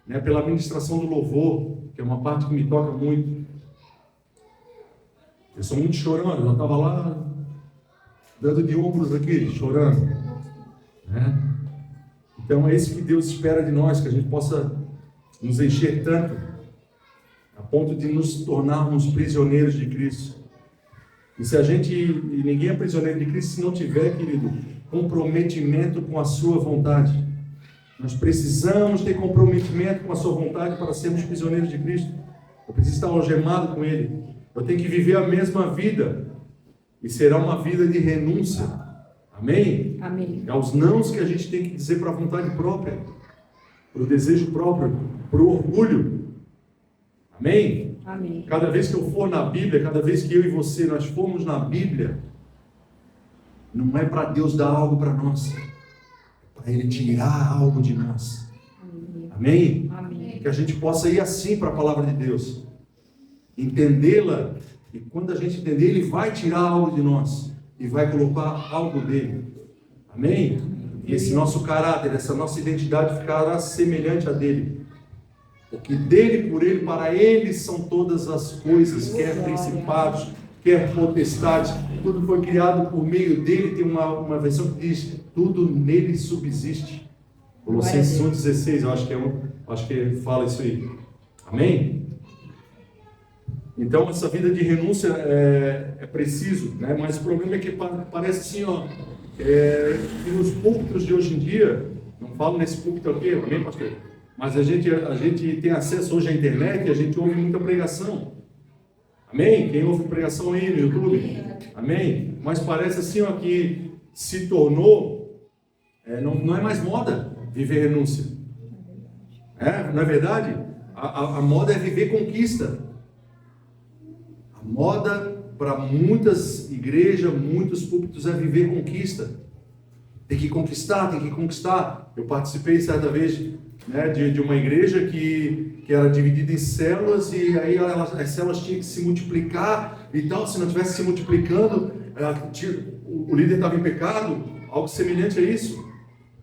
né, pela ministração do louvor, que é uma parte que me toca muito. Eu sou muito chorando, eu estava lá dando de ombros aqui, chorando, né? Então é isso que Deus espera de nós, que a gente possa nos encher tanto, a ponto de nos tornarmos prisioneiros de Cristo. E se a gente, e ninguém é prisioneiro de Cristo se não tiver, querido, comprometimento com a sua vontade. Nós precisamos ter comprometimento com a sua vontade para sermos prisioneiros de Cristo. Eu preciso estar algemado com Ele. Eu tenho que viver a mesma vida. E será uma vida de renúncia. Amém? Amém. É os nãos que a gente tem que dizer para a vontade própria, para o desejo próprio, para o orgulho. Amém? Amém. Cada vez que eu for na Bíblia, cada vez que eu e você nós formos na Bíblia, não é para Deus dar algo para nós, é para Ele tirar algo de nós. Amém? Amém. Que a gente possa ir assim para a palavra de Deus, entendê-la, e quando a gente entender, Ele vai tirar algo de nós e vai colocar algo dele. Amém? E esse nosso caráter, essa nossa identidade ficará semelhante a dele. Porque dele, por ele, para ele são todas as coisas, quer principados, quer potestades, tudo foi criado por meio dele. Tem uma versão que diz, tudo nele subsiste. Colossenses 1,16, acho que fala isso aí. Amém? Então essa vida de renúncia é preciso, né? Mas o problema é que parece assim, que nos púlpitos de hoje em dia, não falo nesse púlpito aqui, amém, pastor? Mas a gente tem acesso hoje à internet e a gente ouve muita pregação. Amém? Quem ouve pregação aí no YouTube? Amém? Mas parece assim, que se tornou, não é mais moda viver renúncia. Não é verdade? A moda é viver conquista. A moda para muitas igrejas, muitos púlpitos é viver conquista. Tem que conquistar, tem que conquistar. Eu participei certa vez, né, de uma igreja que era dividida em células, e aí as células tinham que se multiplicar e tal. Se não estivesse se multiplicando, o líder estava em pecado, algo semelhante a isso.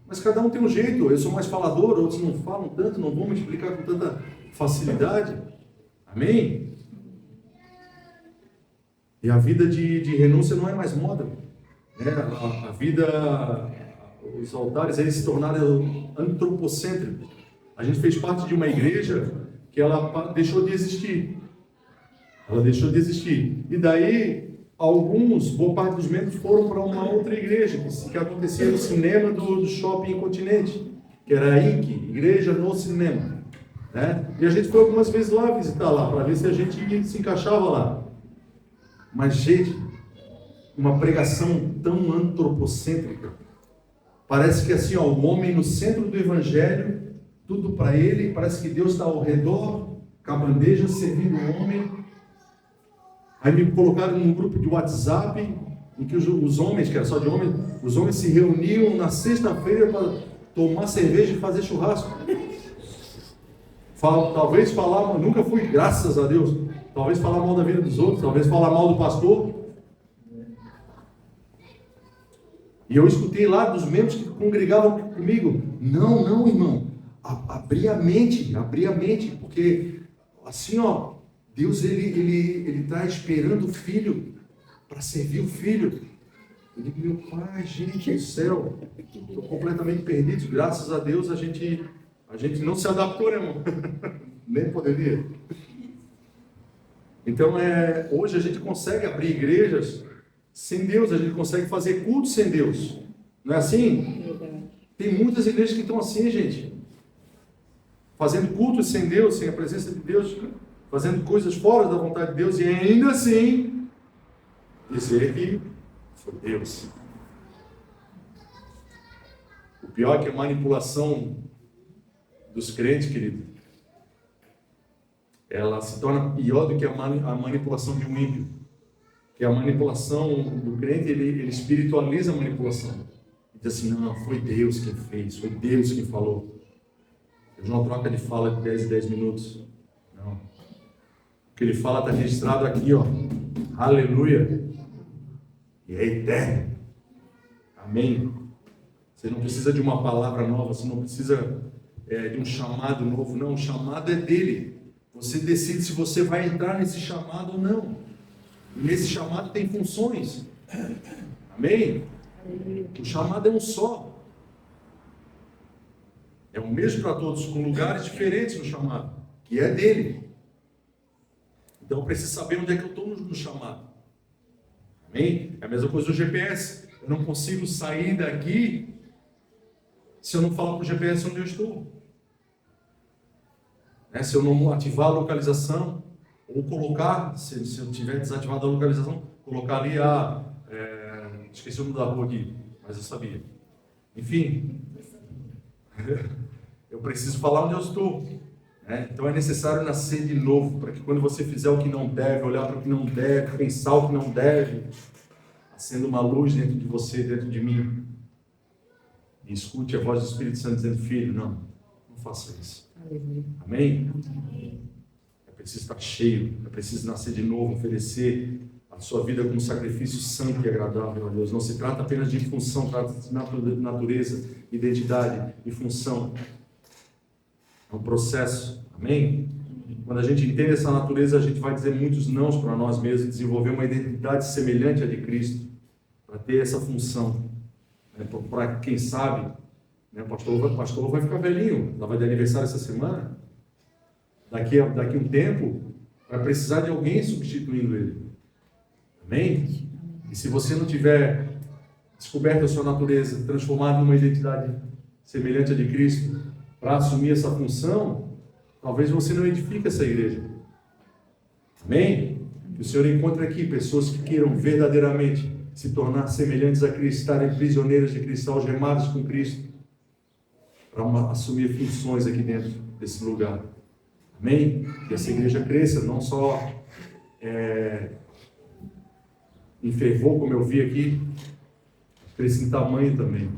Mas cada um tem um jeito. Eu sou mais falador, outros não falam tanto, não vão multiplicar com tanta facilidade. Amém? E a vida de renúncia não é mais moda. A vida, os altares, eles se tornaram antropocêntricos. A gente fez parte de uma igreja que ela deixou de existir. Ela deixou de existir. E daí, boa parte dos membros foram para uma outra igreja, que acontecia no cinema do Shopping Continente, que era a IC, Igreja no Cinema. Né? E a gente foi algumas vezes lá visitar lá, para ver se a gente se encaixava lá. Mas, gente, uma pregação tão antropocêntrica. Parece que assim, o homem no centro do evangelho, tudo para ele, parece que Deus está ao redor, com a bandeja servindo o homem. Aí me colocaram num grupo de WhatsApp, em que os homens, que era só de homens, os homens se reuniam na sexta-feira para tomar cerveja e fazer churrasco. Talvez falar, nunca fui, graças a Deus, talvez falar mal da vida dos outros, talvez falar mal do pastor. E eu escutei lá dos membros que congregavam comigo, não, irmão, abrir a mente, porque assim, Deus ele está esperando o filho para servir o filho. Eu digo, meu pai, gente do céu, estou completamente perdido. Graças a Deus a gente não se adaptou, né, irmão? Nem poderia. Então, hoje a gente consegue abrir igrejas sem Deus, a gente consegue fazer culto sem Deus. Não é assim? Tem muitas igrejas que estão assim, gente. Fazendo cultos sem Deus, sem a presença de Deus, fazendo coisas fora da vontade de Deus, e ainda assim dizer que foi Deus. O pior é que a manipulação dos crentes, querido, ela se torna pior do que a manipulação de um ímpio. Que a manipulação do crente, ele espiritualiza a manipulação. Ele diz assim, não, foi Deus quem fez, foi Deus quem falou. Deus não troca de fala de 10 em 10 minutos. Não. O que ele fala está registrado aqui, Aleluia. E é eterno. Amém? Você não precisa de uma palavra nova, você não precisa de um chamado novo, não. O chamado é dele. Você decide se você vai entrar nesse chamado ou não. E nesse chamado tem funções. Amém? O chamado é um só. É o mesmo para todos, com lugares diferentes no chamado, que é dele. Então eu preciso saber onde é que eu estou no chamado. Amém? É a mesma coisa do GPS. Eu não consigo sair daqui se eu não falar para o GPS onde eu estou. Se eu não ativar a localização, ou colocar, se eu tiver desativado a localização, colocar ali esqueci o nome da rua aqui, mas eu sabia. Enfim, eu preciso falar onde eu estou. Então é necessário nascer de novo, para que quando você fizer o que não deve, olhar para o que não deve, pensar o que não deve, acenda uma luz dentro de você, dentro de mim, e escute a voz do Espírito Santo dizendo: filho, não faça isso. Amém? É preciso estar cheio, é preciso nascer de novo, oferecer a sua vida como sacrifício santo e agradável a Deus. Não se trata apenas de função, trata-se de natureza, identidade e função. É um processo. Amém? Quando a gente entende essa natureza, a gente vai dizer muitos nãos para nós mesmos e desenvolver uma identidade semelhante à de Cristo, para ter essa função. Para quem sabe, o pastor vai ficar velhinho, estava de aniversário essa semana. Daqui um tempo, vai precisar de alguém substituindo ele. Amém? E se você não tiver descoberto a sua natureza, transformado numa identidade semelhante à de Cristo, para assumir essa função, talvez você não edifique essa igreja. Amém? Que o Senhor encontre aqui pessoas que queiram verdadeiramente se tornar semelhantes a Cristo, estarem prisioneiros de Cristo, algemados com Cristo, para assumir funções aqui dentro desse lugar. Amém? Que essa igreja cresça, não só em fervor, como eu vi aqui, cresça em tamanho também.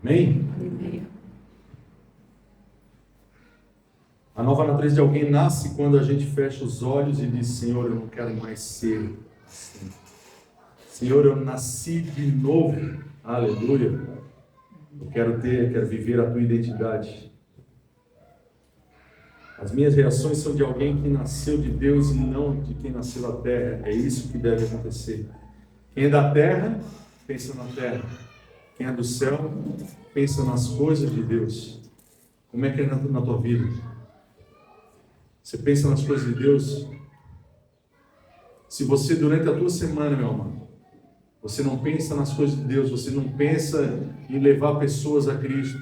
Amém? A nova natureza de alguém nasce quando a gente fecha os olhos e diz: Senhor, eu não quero mais ser assim. Senhor, eu nasci de novo. Aleluia. Eu quero viver a tua identidade. As minhas reações são de alguém que nasceu de Deus e não de quem nasceu da terra. É isso que deve acontecer. Quem é da terra, pensa na terra. Quem é do céu, pensa nas coisas de Deus. Como é que é na tua vida? Você pensa nas coisas de Deus? Se você, durante a tua semana, meu amado, você não pensa nas coisas de Deus, você não pensa em levar pessoas a Cristo,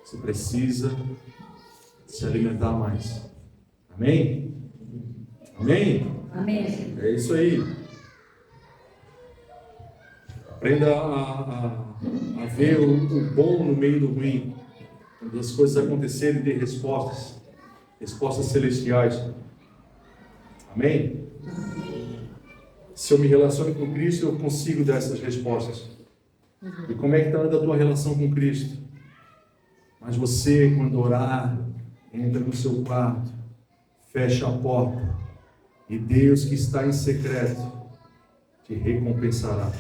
você precisa se alimentar mais. Amém? Amém? Amém. É isso aí. Aprenda a ver o bom no meio do ruim. Quando as coisas acontecerem, dê respostas celestiais. Amém? Se eu me relaciono com Cristo, eu consigo dar essas respostas. E como é que está andando a tua relação com Cristo? Mas você, quando orar, entra no seu quarto, fecha a porta, e Deus que está em secreto te recompensará.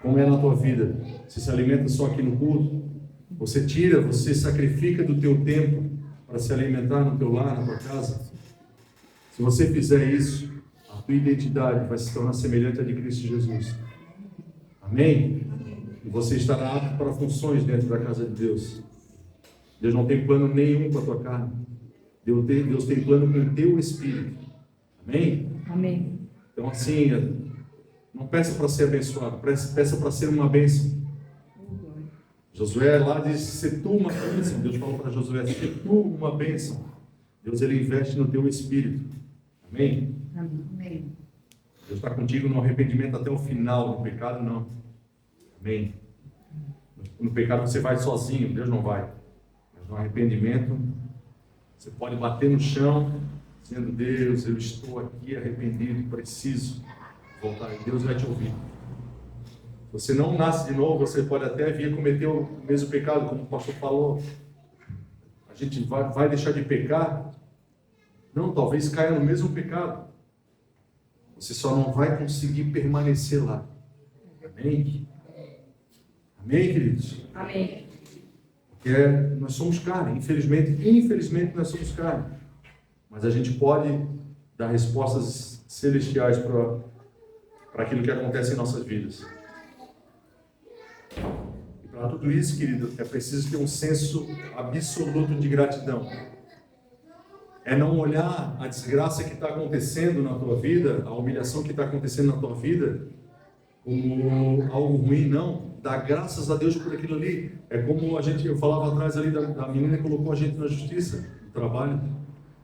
Como é na tua vida? Você se alimenta só aqui no culto? Você sacrifica do teu tempo para se alimentar no teu lar, na tua casa? Se você fizer isso, a tua identidade vai se tornar semelhante à de Cristo Jesus. Amém? E você estará apto para funções dentro da casa de Deus. Deus não tem plano nenhum com a tua carne. Deus tem plano com o teu espírito. Amém? Amém. Então assim, não peça para ser abençoado, peça para ser uma bênção. Josué lá diz: se tu uma bênção. Deus falou para Josué: se tu uma bênção. Deus, ele investe no teu espírito. Amém? Amém. Deus está contigo no arrependimento até o final. No pecado, não. Amém? No pecado você vai sozinho, Deus não vai. Mas no arrependimento, você pode bater no chão, dizendo: Deus, eu estou aqui arrependido, preciso voltar. E Deus vai te ouvir. Se você não nasce de novo, você pode até vir cometer o mesmo pecado, como o pastor falou. A gente vai deixar de pecar? Não, talvez caia no mesmo pecado. Você só não vai conseguir permanecer lá. Amém? Amém, queridos? Amém. Porque nós somos carne, infelizmente nós somos carne. Mas a gente pode dar respostas celestiais para aquilo que acontece em nossas vidas. E para tudo isso, querido, é preciso ter um senso absoluto de gratidão. É não olhar a desgraça que está acontecendo na tua vida, a humilhação que está acontecendo na tua vida, como algo ruim, não. Dá graças a Deus por aquilo ali. É como eu falava atrás ali da menina que colocou a gente na justiça, no trabalho.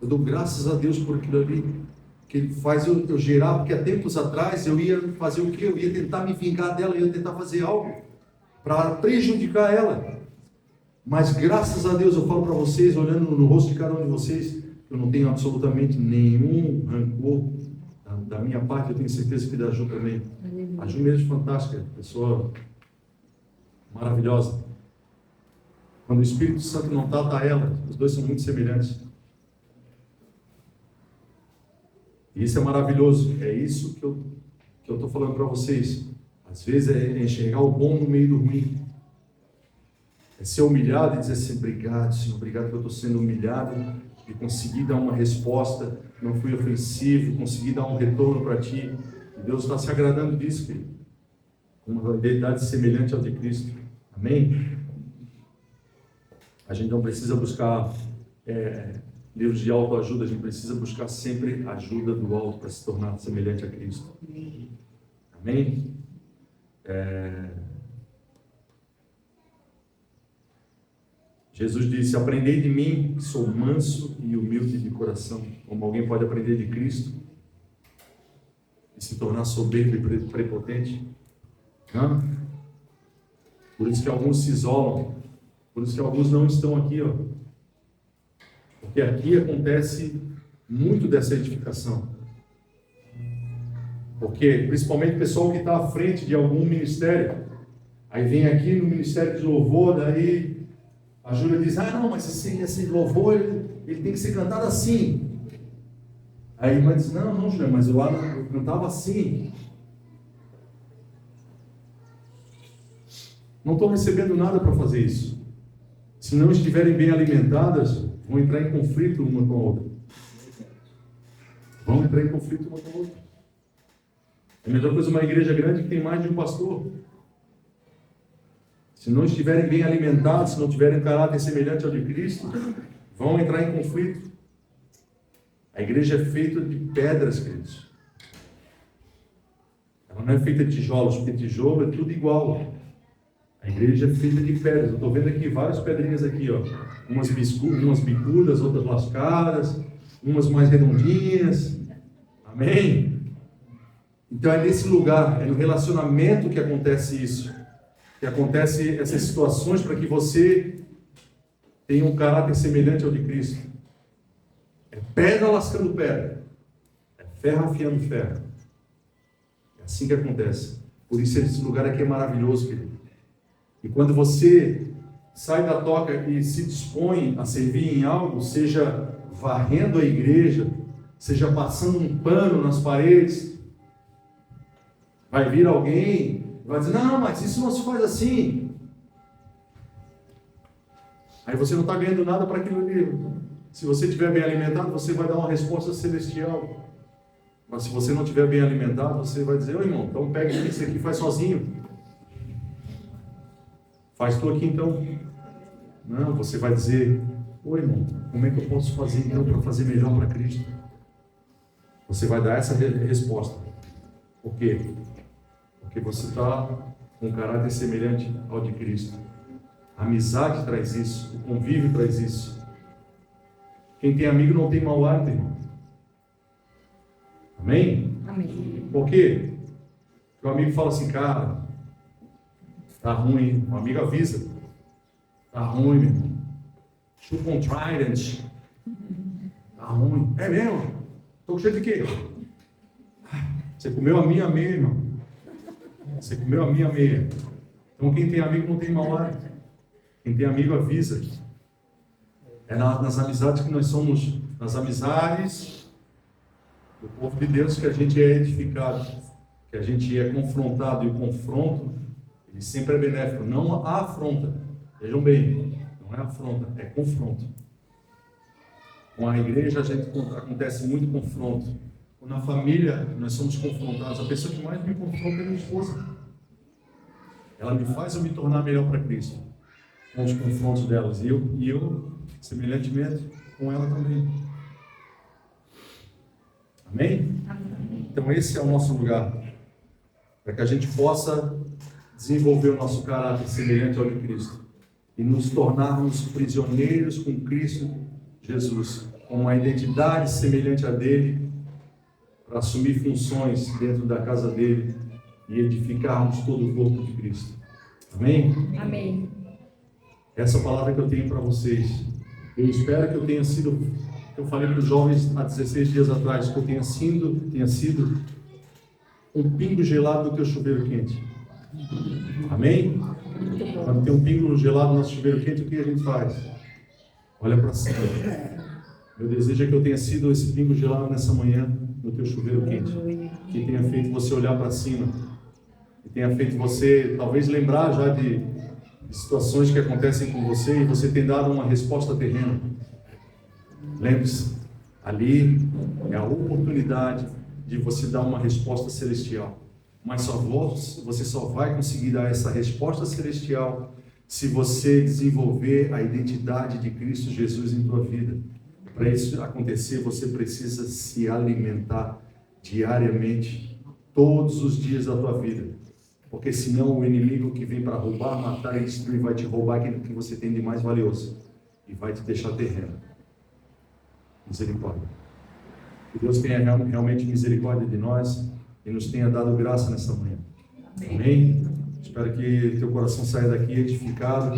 Eu dou graças a Deus por aquilo ali, que Ele faz eu gerar, porque há tempos atrás eu ia fazer o quê? Eu ia tentar me vingar dela, eu ia tentar fazer algo para prejudicar ela. Mas graças a Deus eu falo para vocês, olhando no rosto de cada um de vocês, eu não tenho absolutamente nenhum rancor da minha parte. Eu tenho certeza que da Ju também. A Ju mesmo é fantástica, pessoa maravilhosa. Quando o Espírito Santo não está ela. Os dois são muito semelhantes. E isso é maravilhoso. É isso que eu estou falando para vocês. Às vezes é enxergar o bom no meio do ruim. É ser humilhado e dizer assim: obrigado, Senhor, obrigado que eu estou sendo humilhado e consegui dar uma resposta, não fui ofensivo, consegui dar um retorno para Ti. E Deus está se agradando disso, querido. Uma identidade semelhante ao de Cristo. Amém? A gente não precisa buscar livros de autoajuda, a gente precisa buscar sempre a ajuda do alto para se tornar semelhante a Cristo. Amém? Jesus disse: aprendei de mim, que sou manso e humilde de coração. Como alguém pode aprender de Cristo e se tornar soberbo e prepotente? Não? Por isso que alguns se isolam, por isso que alguns não estão aqui, ó. Porque aqui acontece muito dessa edificação. Porque, principalmente o pessoal que está à frente de algum ministério, aí vem aqui no ministério de louvor, daí a Júlia diz: ah, não, mas esse louvor ele tem que ser cantado assim. Aí a irmã diz: não, Júlia, mas eu cantava assim. Não estão recebendo nada para fazer isso. Se não estiverem bem alimentadas, vão entrar em conflito uma com a outra. Vão entrar em conflito uma com a outra. É a melhor coisa uma igreja grande que tem mais de um pastor. Se não estiverem bem alimentados, se não tiverem caráter semelhante ao de Cristo, vão entrar em conflito. A igreja é feita de pedras, queridos. Ela não é feita de tijolos, porque tijolo é tudo igual. A igreja é feita de pedras. Eu estou vendo aqui várias pedrinhas aqui, ó. Umas bicudas, outras lascadas, umas mais redondinhas. Amém? Então é nesse lugar, é no relacionamento que acontece isso. Que acontece essas situações para que você tenha um caráter semelhante ao de Cristo. É pedra lascando pedra. É ferro afiando ferro. É assim que acontece. Por isso esse lugar aqui é maravilhoso, querido. E quando você sai da toca e se dispõe a servir em algo, seja varrendo a igreja, seja passando um pano nas paredes, vai vir alguém, vai dizer: não, mas isso não se faz assim. Aí você não está ganhando nada para aquilo ali. Se você estiver bem alimentado, você vai dar uma resposta celestial. Mas se você não estiver bem alimentado, você vai dizer: ô irmão, então pega isso aqui e faz sozinho. Faz tu aqui então. Não, você vai dizer: ô irmão, como é que eu posso fazer então para fazer melhor para Cristo? Você vai dar essa resposta. Por quê? Porque você está com um caráter semelhante ao de Cristo. A amizade traz isso, o convívio traz isso. Quem tem amigo não tem mau hálito, irmão. Amém? Amém. Por quê? Porque o amigo fala assim: cara, tá ruim. O amigo avisa: tá ruim, meu irmão. Chupa um Trident. Tá ruim. É mesmo? Tô com cheio de quê? Você comeu a minha meia, irmão. Você comeu a minha meia. Então quem tem amigo não tem mau hálito. Quem tem amigo avisa. É nas amizades que nós somos, nas amizades do povo de Deus, que a gente é edificado, que a gente é confrontado, e o confronto, ele sempre é benéfico, não a afronta. Vejam bem, não é afronta, é confronto. Com a igreja, acontece muito confronto. Na família, nós somos confrontados. A pessoa que mais me confronta é minha esposa. Ela me faz eu me tornar melhor para Cristo, com os confrontos delas. E eu, semelhantemente, com ela também. Amém? Então esse é o nosso lugar, para que a gente possa desenvolver o nosso caráter semelhante ao de Cristo e nos tornarmos prisioneiros com Cristo Jesus, com uma identidade semelhante à dele, para assumir funções dentro da casa dele e edificarmos todo o corpo de Cristo. Amém? Amém. Essa palavra que eu tenho para vocês, eu espero que eu tenha sido, eu falei para os jovens há 16 dias atrás, que eu tenha sido um pingo gelado no teu chuveiro quente. Amém? Quando tem um pingo gelado no nosso chuveiro quente, o que a gente faz? Olha para cima. Meu desejo é que eu tenha sido esse pingo gelado nessa manhã no teu chuveiro quente, que tenha feito você olhar para cima, que tenha feito você talvez lembrar já de situações que acontecem com você e você tem dado uma resposta terrena. Lembre-se, ali é a oportunidade de você dar uma resposta celestial. Mas você só vai conseguir dar essa resposta celestial se você desenvolver a identidade de Cristo Jesus em tua vida. Para isso acontecer, você precisa se alimentar diariamente, todos os dias da tua vida. Porque senão o inimigo que vem para roubar, matar e destruir vai te roubar aquilo que você tem de mais valioso e vai te deixar terreno. Misericórdia. Que Deus tenha realmente misericórdia de nós e nos tenha dado graça nessa manhã. Amém? Espero que teu coração saia daqui edificado.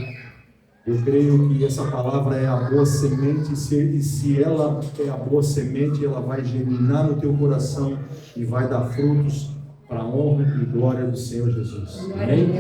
Eu creio que essa palavra é a boa semente, e se ela é a boa semente, ela vai germinar no teu coração e vai dar frutos para a honra e glória do Senhor Jesus. Amém?